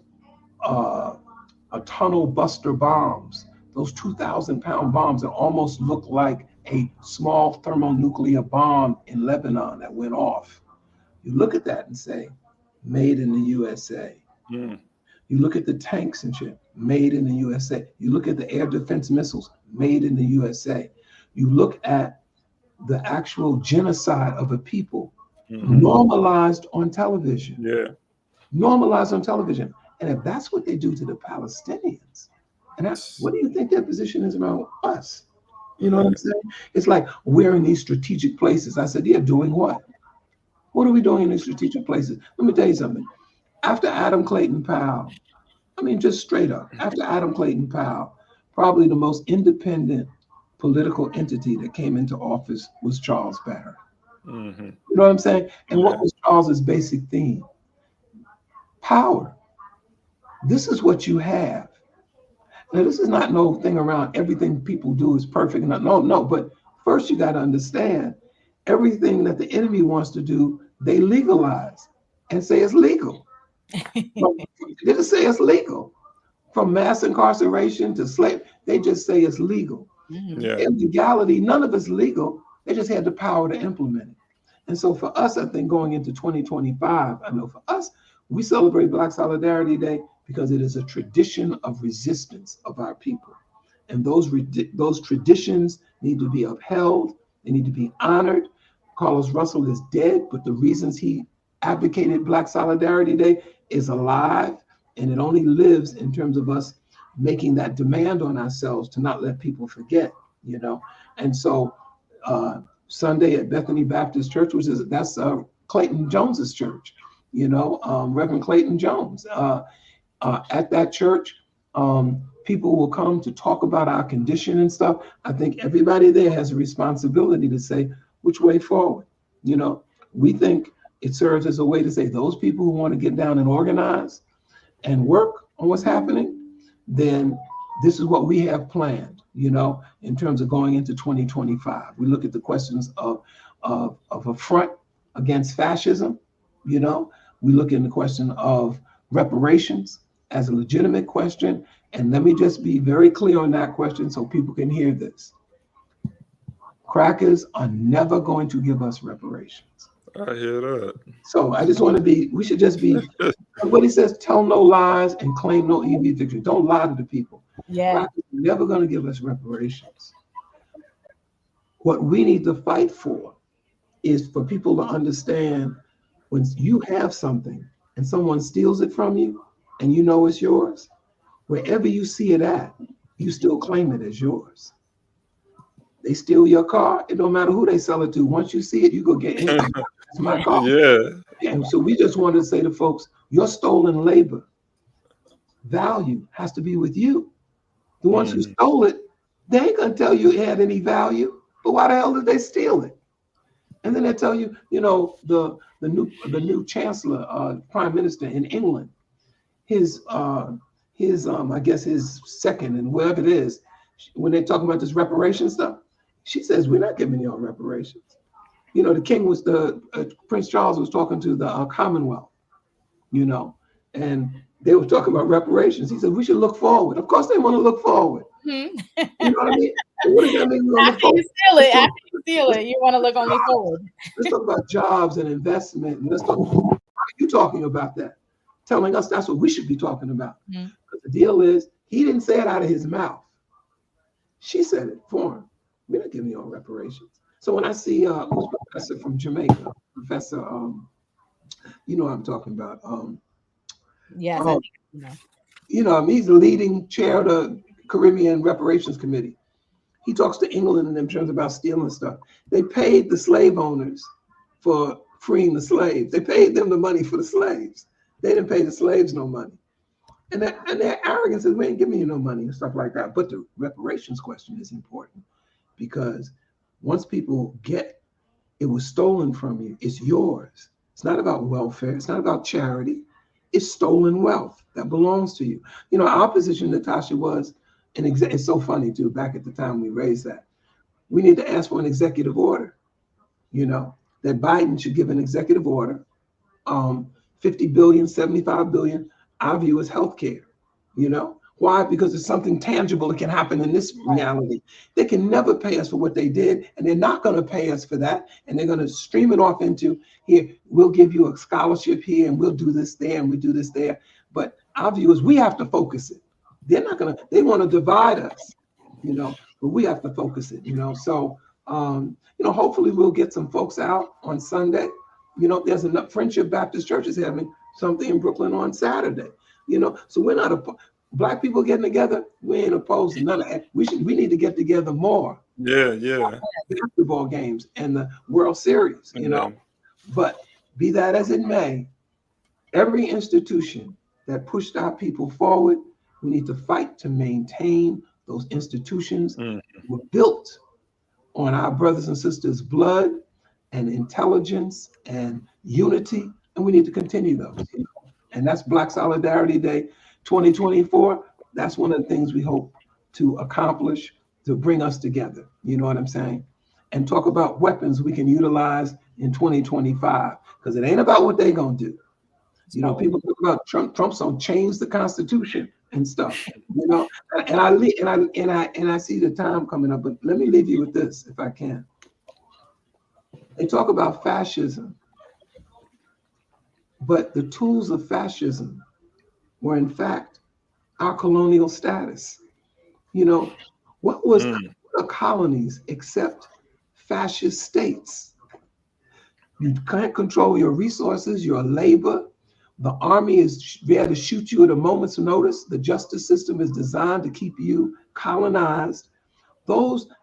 tunnel buster bombs, those 2,000-pound bombs that almost look like a small thermonuclear bomb in Lebanon that went off. You look at that and say, made in the USA. Mm. You look at the tanks and shit, made in the USA. You look at the air defense missiles, made in the USA. You look at the actual genocide of a people, normalized on television. Yeah. Normalized on television. And if that's what they do to the Palestinians, and what do you think their position is around us? You know what I'm saying? It's like we're in these strategic places. I said, yeah, doing what? What are we doing in these strategic places? Let me tell you something. After Adam Clayton Powell, I mean, just straight up, after Adam Clayton Powell, probably the most independent political entity that came into office was Charles Barry. Mm-hmm. You know what I'm saying? And what was Charles's basic theme? Power. This is what you have. Now, this is not no thing around everything people do is perfect. No. But first you got to understand, everything that the enemy wants to do, they legalize and say it's legal. They just say it's legal. From mass incarceration to slave, they just say it's legal. Yeah. Illegality, none of it's legal. They just had the power to implement it. And so for us, I think going into 2025, I know for us, we celebrate Black Solidarity Day because it is a tradition of resistance of our people. And those traditions need to be upheld. They need to be honored. Carlos Russell is dead, but the reasons he advocated Black Solidarity Day is alive, and it only lives in terms of us making that demand on ourselves to not let people forget, you know. And so Sunday at Bethany Baptist Church, that's Clayton Jones's church, you know, Reverend Clayton Jones. At that church, people will come to talk about our condition and stuff. I think everybody there has a responsibility to say which way forward. You know, we think it serves as a way to say those people who want to get down and organize and work on what's happening, then this is what we have planned, you know, in terms of going into 2025. We look at the questions of a front against fascism, you know. We look at the question of reparations as a legitimate question. And let me just be very clear on that question so people can hear this. Crackers are never going to give us reparations. I hear that. So I just want to we should just be, what he says, tell no lies and claim no EV victory. Don't lie to the people. Yeah. Crackers are never going to give us reparations. What we need to fight for is for people to understand when you have something and someone steals it from you and you know it's yours, wherever you see it at, you still claim it as yours. They steal your car, it don't matter who they sell it to. Once you see it, you go get it. It's my car. Yeah. And so we just wanted to say to folks, your stolen labor value has to be with you. The ones who stole it, they ain't gonna tell you it had any value, but why the hell did they steal it? And then they tell you, you know, the new chancellor, prime minister in England, his I guess his second and whatever it is, when they talk about this reparation stuff, she says we're not giving y'all reparations. You know, the king was Prince Charles was talking to the Commonwealth, you know, and they were talking about reparations. He said we should look forward. Of course, they want to look forward. Mm-hmm. You know what I mean? What does that mean? After you steal it, you want to look only forward. Let's talk about jobs and investment. And let's talk. Why are you talking about that? Telling us that's what we should be talking about. Mm-hmm. But the deal is, he didn't say it out of his mouth. She said it for him. We're not giving y'all reparations. So when I see who's professor from Jamaica, Professor, you know what I'm talking about. Yes, I think, you know, he's the leading chair of the Caribbean Reparations Committee. He talks to England in terms about stealing stuff. They paid the slave owners for freeing the slaves. They paid them the money for the slaves. They didn't pay the slaves no money. And their arrogance is, we ain't giving you no money and stuff like that. But the reparations question is important because once people get it was stolen from you, it's yours. It's not about welfare. It's not about charity. It's stolen wealth that belongs to you. You know, our position, Natasha, was it's so funny too, back at the time we raised that. We need to ask for an executive order, you know, that Biden should give an executive order, 50 billion, 75 billion, our view is healthcare, you know. Why? Because it's something tangible that can happen in this reality. They can never pay us for what they did, and they're not going to pay us for that. And they're going to stream it off into here, we'll give you a scholarship here, and we'll do this there, and we do this there. But our view is we have to focus it. They're not going to, they want to divide us, you know, but we have to focus it, you know. So, you know, hopefully we'll get some folks out on Sunday. You know, there's enough. Friendship Baptist Church is having something in Brooklyn on Saturday, you know. So we're not Black people getting together, we ain't opposed to none of that. We need to get together more. Yeah. Basketball games and the World Series, you know. But be that as it may, every institution that pushed our people forward, we need to fight to maintain those institutions. Were built on our brothers and sisters' blood and intelligence and unity, and we need to continue those. You know? And that's Black Solidarity Day 2024. That's one of the things we hope to accomplish, to bring us together. You know what I'm saying? And talk about weapons we can utilize in 2025, because it ain't about what they're gonna do. You know, people talk about Trump's gonna change the Constitution and stuff. You know, and I see the time coming up. But let me leave you with this, if I can. They talk about fascism, but the tools of fascism were in fact our colonial status. You know, what was the colonies except fascist states? You can't control your resources, your labor. The army is there to shoot you at a moment's notice. The justice system is designed to keep you colonized.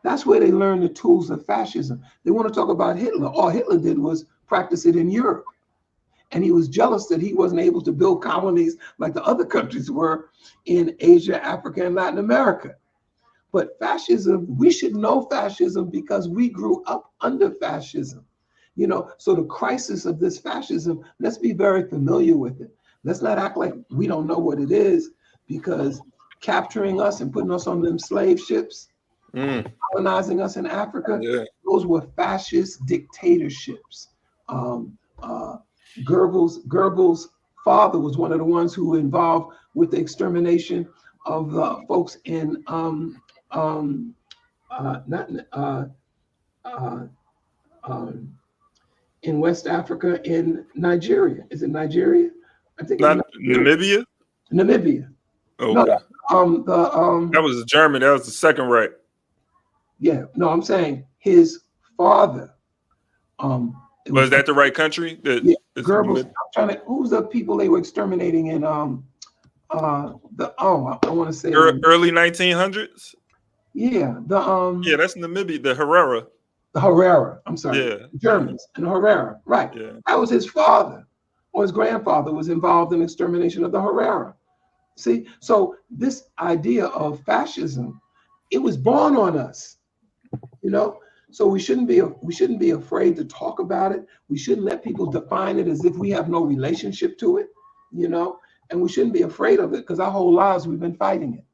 That's where they learn the tools of fascism. They want to talk about Hitler. All Hitler did was practice it in Europe. And he was jealous that he wasn't able to build colonies like the other countries were in Asia, Africa, and Latin America. But fascism, we should know fascism because we grew up under fascism. You know, so the crisis of this fascism, let's be very familiar with it. Let's not act like we don't know what it is, because capturing us and putting us on them slave ships, colonizing us in Africa, those were fascist dictatorships. Goebbels' father was one of the ones who were involved with the extermination of folks in in West Africa, in Nigeria. Is it Nigeria? I think not Namibia. Namibia. Okay. No, that was German. That was the second right. Yeah, no, I'm saying his father. Was that the right country? Yeah, Goebbels. Who's the people they were exterminating in I want to say early 1900s. Yeah, yeah, that's Namibia, the Herrera. The Herrera. I'm sorry, yeah, Germans and Herrera. Right. Yeah, that was his father or his grandfather was involved in extermination of the Herrera. See, so this idea of fascism, it was born on us, you know. So we shouldn't be afraid to talk about it. We shouldn't let people define it as if we have no relationship to it, you know. And we shouldn't be afraid of it because our whole lives we've been fighting it,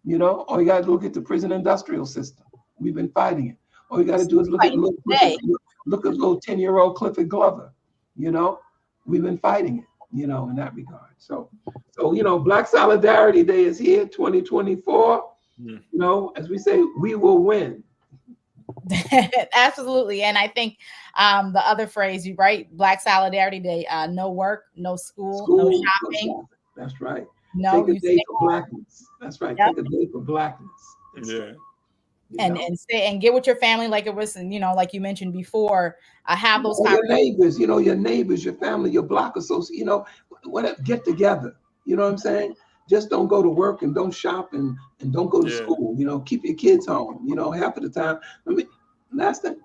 you know. All you got to look at the prison industrial system. We've been fighting it. All you got to do is look at little 10-year-old Clifford Glover, you know. We've been fighting it, you know, in that regard. So you know, Black Solidarity Day is here, 2024. You know, as we say, we will win. Absolutely. And I think the other phrase, you right, Black Solidarity Day, no work, no school, no shopping. That's right. No, take a day for blackness. That's right. Yep. Take a day for blackness. Yeah. And stay and get with your family, like it was, you know, like you mentioned before. Have those your neighbors, you know, your neighbors, your family, your block associate, you know, whatever, get together. You know what I'm saying? Just don't go to work and don't shop and don't go to school. You know, keep your kids home. You know, half of the time. I mean, last thing,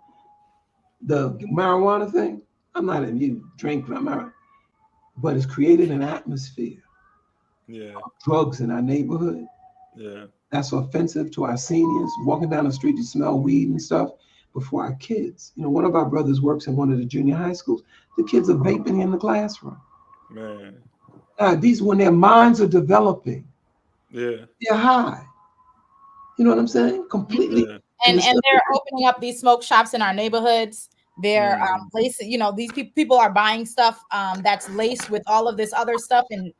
the marijuana thing. I'm not in you drink marijuana, but it's created an atmosphere. Yeah. Drugs in our neighborhood. Yeah. That's offensive to our seniors. Walking down the street, you smell weed and stuff. Before our kids, you know, one of our brothers works in one of the junior high schools. The kids are vaping in the classroom. Man. These, when their minds are developing, they're high. You know what I'm saying? Completely. Yeah. And they're opening up these smoke shops in our neighborhoods. They're lacing, you know, these people are buying stuff that's laced with all of this other stuff. And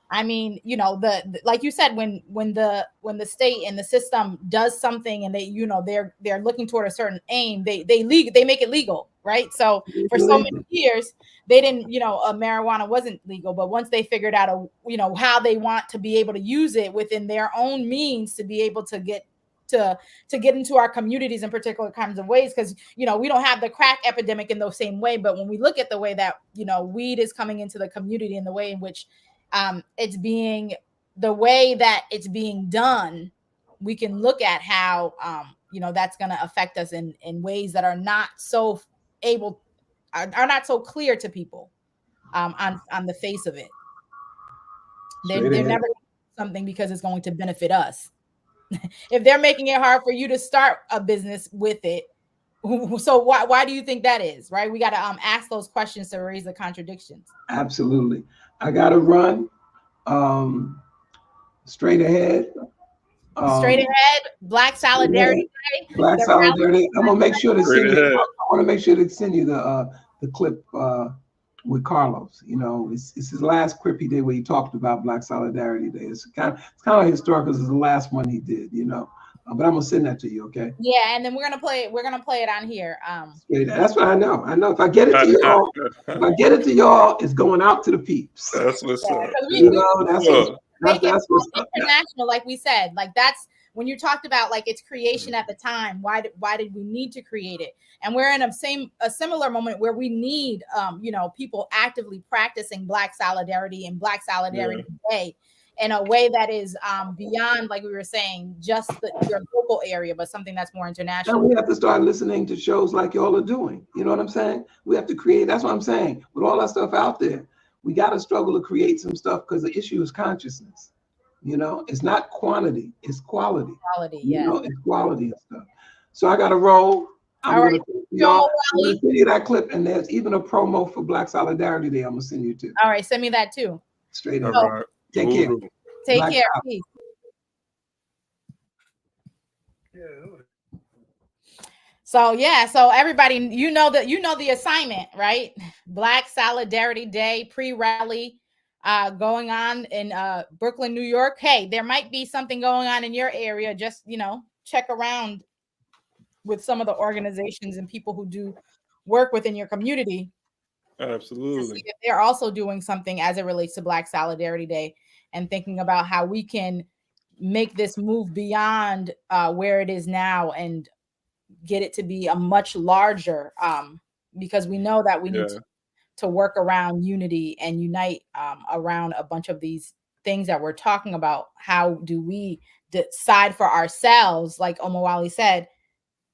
I mean, you know, the like you said, when the state and the system does something and they, you know, they're looking toward a certain aim, they make it legal, right? So for so many years, they didn't, you know, marijuana wasn't legal, but once they figured out you know, how they want to be able to use it within their own means to be able to get into our communities in particular kinds of ways, because, you know, we don't have the crack epidemic in the same way, but when we look at the way that, you know, weed is coming into the community and the way in which the way that it's being done, we can look at how you know, that's going to affect us in ways that are not so are not so clear to people on the face of it. They're never something because it's going to benefit us. If they're making it hard for you to start a business with it, so why do you think that is, right? We got to ask those questions to raise the contradictions. Absolutely. I got to run. Straight ahead. Black Solidarity Day. Black Solidarity. I'm gonna make sure to send you. I want to make sure to send you the clip with Carlos. You know, it's his last clip he did where he talked about Black Solidarity Day. It's kind of historic because it's the last one he did. You know, but I'm gonna send that to you. Okay. Yeah, and then we're gonna play it on here. That's what I know. If I get it to y'all, it's going out to the peeps. That's what's up. You know, that's what's international, like we said. Like that's when you talked about like its creation at the time. Why did we need to create it? And we're in a similar moment where we need you know, people actively practicing Black solidarity and Black Solidarity Day in a way that is beyond, like we were saying, just your local area, but something that's more international. And we have to start listening to shows like y'all are doing. You know what I'm saying? We have to create. That's what I'm saying. With all that stuff out there, we got to struggle to create some stuff because the issue is consciousness. You know, it's not quantity, it's quality. You know, it's quality and stuff. So I got to roll. I'm going to send you that clip, and there's even a promo for Black Solidarity Day. I'm going to send you too. All right, send me that too. Straight up. Right. Take care. Take care. Peace. So everybody, you know the assignment, right? Black Solidarity Day pre-rally going on in Brooklyn, New York. Hey, there might be something going on in your area. Just, you know, check around with some of the organizations and people who do work within your community. Absolutely. They're also doing something as it relates to Black Solidarity Day and thinking about how we can make this move beyond where it is now and get it to be a much larger, because we know that we need to work around unity and unite around a bunch of these things that we're talking about. How do we decide for ourselves? Like Omowale said,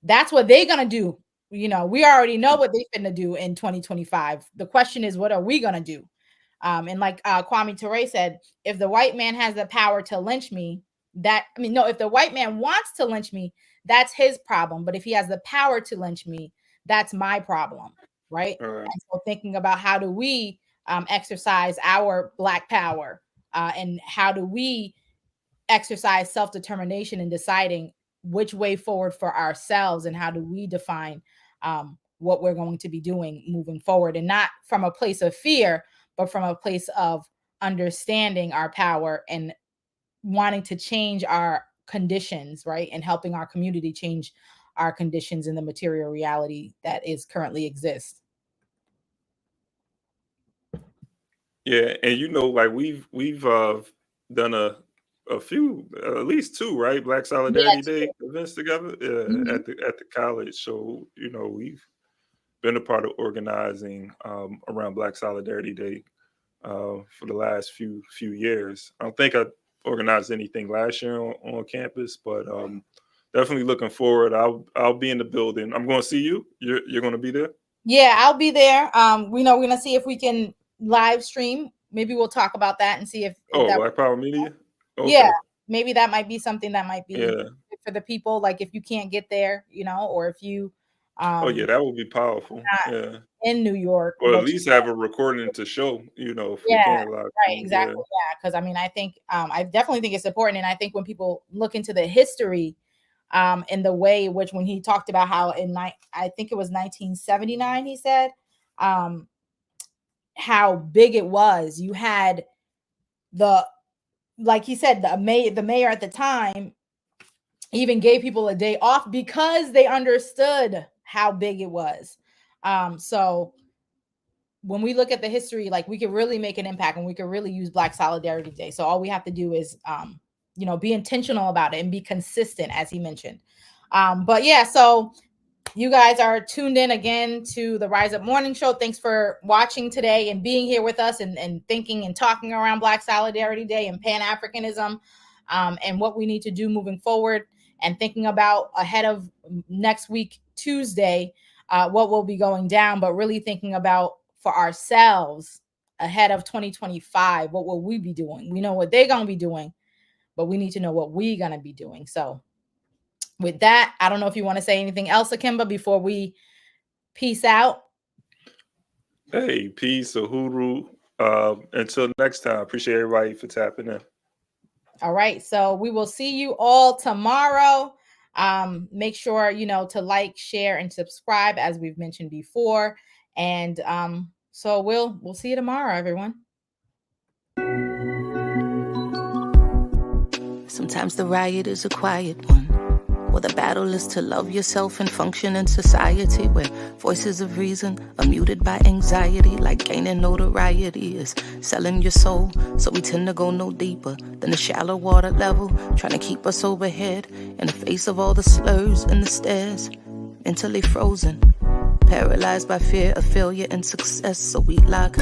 that's what they're going to do. You know, we already know what they're going to do in 2025. The question is, what are we going to do? And like Kwame Ture said, if the white man has the power to lynch me, if the white man wants to lynch me, that's his problem. But if he has the power to lynch me, that's my problem, right? And so thinking about how do we exercise our Black power, and how do we exercise self-determination in deciding which way forward for ourselves, and how do we define what we're going to be doing moving forward, and not from a place of fear, but from a place of understanding our power and wanting to change our conditions, right? And helping our community change our conditions in the material reality that is currently exists. Yeah, and you know, like we've done a few, at least two, right? Black Solidarity Day events together at the college. So, you know, we've been a part of organizing around Black Solidarity Day for the last few years. I don't think I organized anything last year on campus, but definitely looking forward. I'll be in the building. I'm going to see you. You're going to be there? Yeah, I'll be there. We know we're going to see if we can live stream. Maybe we'll talk about that and see if that Black Power Media? Okay. Yeah, maybe that might be something that might be for the people. Like if you can't get there, you know, or if you that would be powerful. In New York, or at least have a recording to show, you know, if we can live. Right, exactly. Yeah, because I mean, I think I definitely think it's important, and I think when people look into the history, in the way in which when he talked about how I think it was 1979, he said how big it was. You had like he said, the mayor at the time even gave people a day off because they understood how big it was. So when we look at the history, like we could really make an impact, and we could really use Black Solidarity Day. So all we have to do is, you know, be intentional about it and be consistent, as he mentioned. But yeah, so you guys are tuned in again to the Rise Up Morning Show. Thanks for watching today and being here with us and thinking and talking around Black Solidarity Day and Pan-Africanism, and what we need to do moving forward, and thinking about ahead of next week, Tuesday, what will be going down, but really thinking about for ourselves ahead of 2025, what will we be doing? We know what they're going to be doing, but we need to know what we're going to be doing. So with that, I don't know if you want to say anything else, Akimba, before we peace out. Hey, peace, Uhuru. Until next time, appreciate everybody for tapping in. All right, so we will see you all tomorrow. Make sure, you know, to like, share, and subscribe, as we've mentioned before. And so we'll see you tomorrow, everyone. Sometimes the riot is a quiet one. Well, the battle is to love yourself and function in society where voices of reason are muted by anxiety, like gaining notoriety is selling your soul. So we tend to go no deeper than the shallow water level, trying to keep us overhead in the face of all the slurs and the stares, mentally frozen, paralyzed by fear of failure and success. So we lock,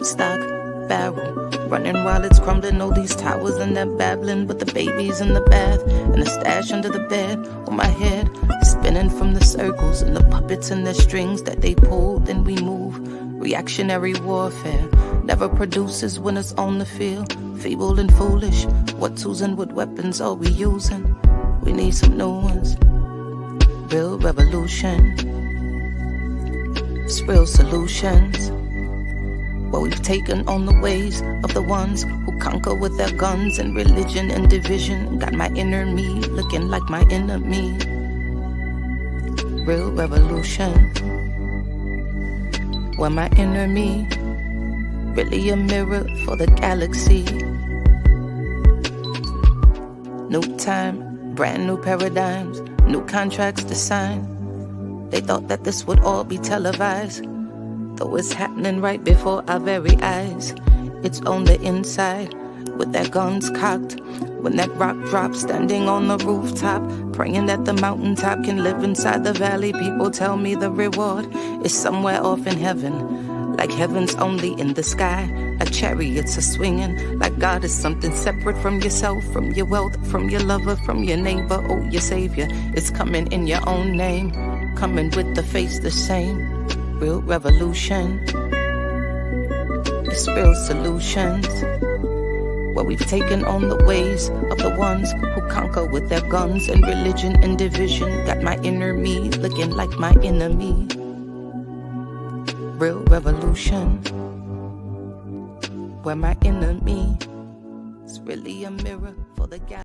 stock, barrel, running while it's crumbling. All these towers and they're babbling, but the baby's in the bath and the stash under the bed. On my head, spinning from the circles and the puppets and the strings that they pull, then we move. Reactionary warfare never produces when it's on the field. Feeble and foolish, what tools and what weapons are we using? We need some new ones. Real revolution, it's real solutions. Well, we've taken on the ways of the ones who conquer with their guns and religion and division. Got my inner me looking like my enemy. Real revolution. Well, my inner me really a mirror for the galaxy. New time, brand new paradigms, new contracts to sign. They thought that this would all be televised, though it's happening right before our very eyes. It's on the inside, with their guns cocked. When that rock drops, standing on the rooftop, praying that the mountaintop can live inside the valley. People tell me the reward is somewhere off in heaven, like heaven's only in the sky, like chariots are swinging, like God is something separate from yourself, from your wealth, from your lover, from your neighbor. Oh, your savior is coming in your own name, coming with the face the same. Real revolution, it's real solutions, where we've taken on the ways of the ones who conquer with their guns and religion and division. Got my inner me looking like my enemy. Real revolution, where my enemy is really a mirror for the galaxy.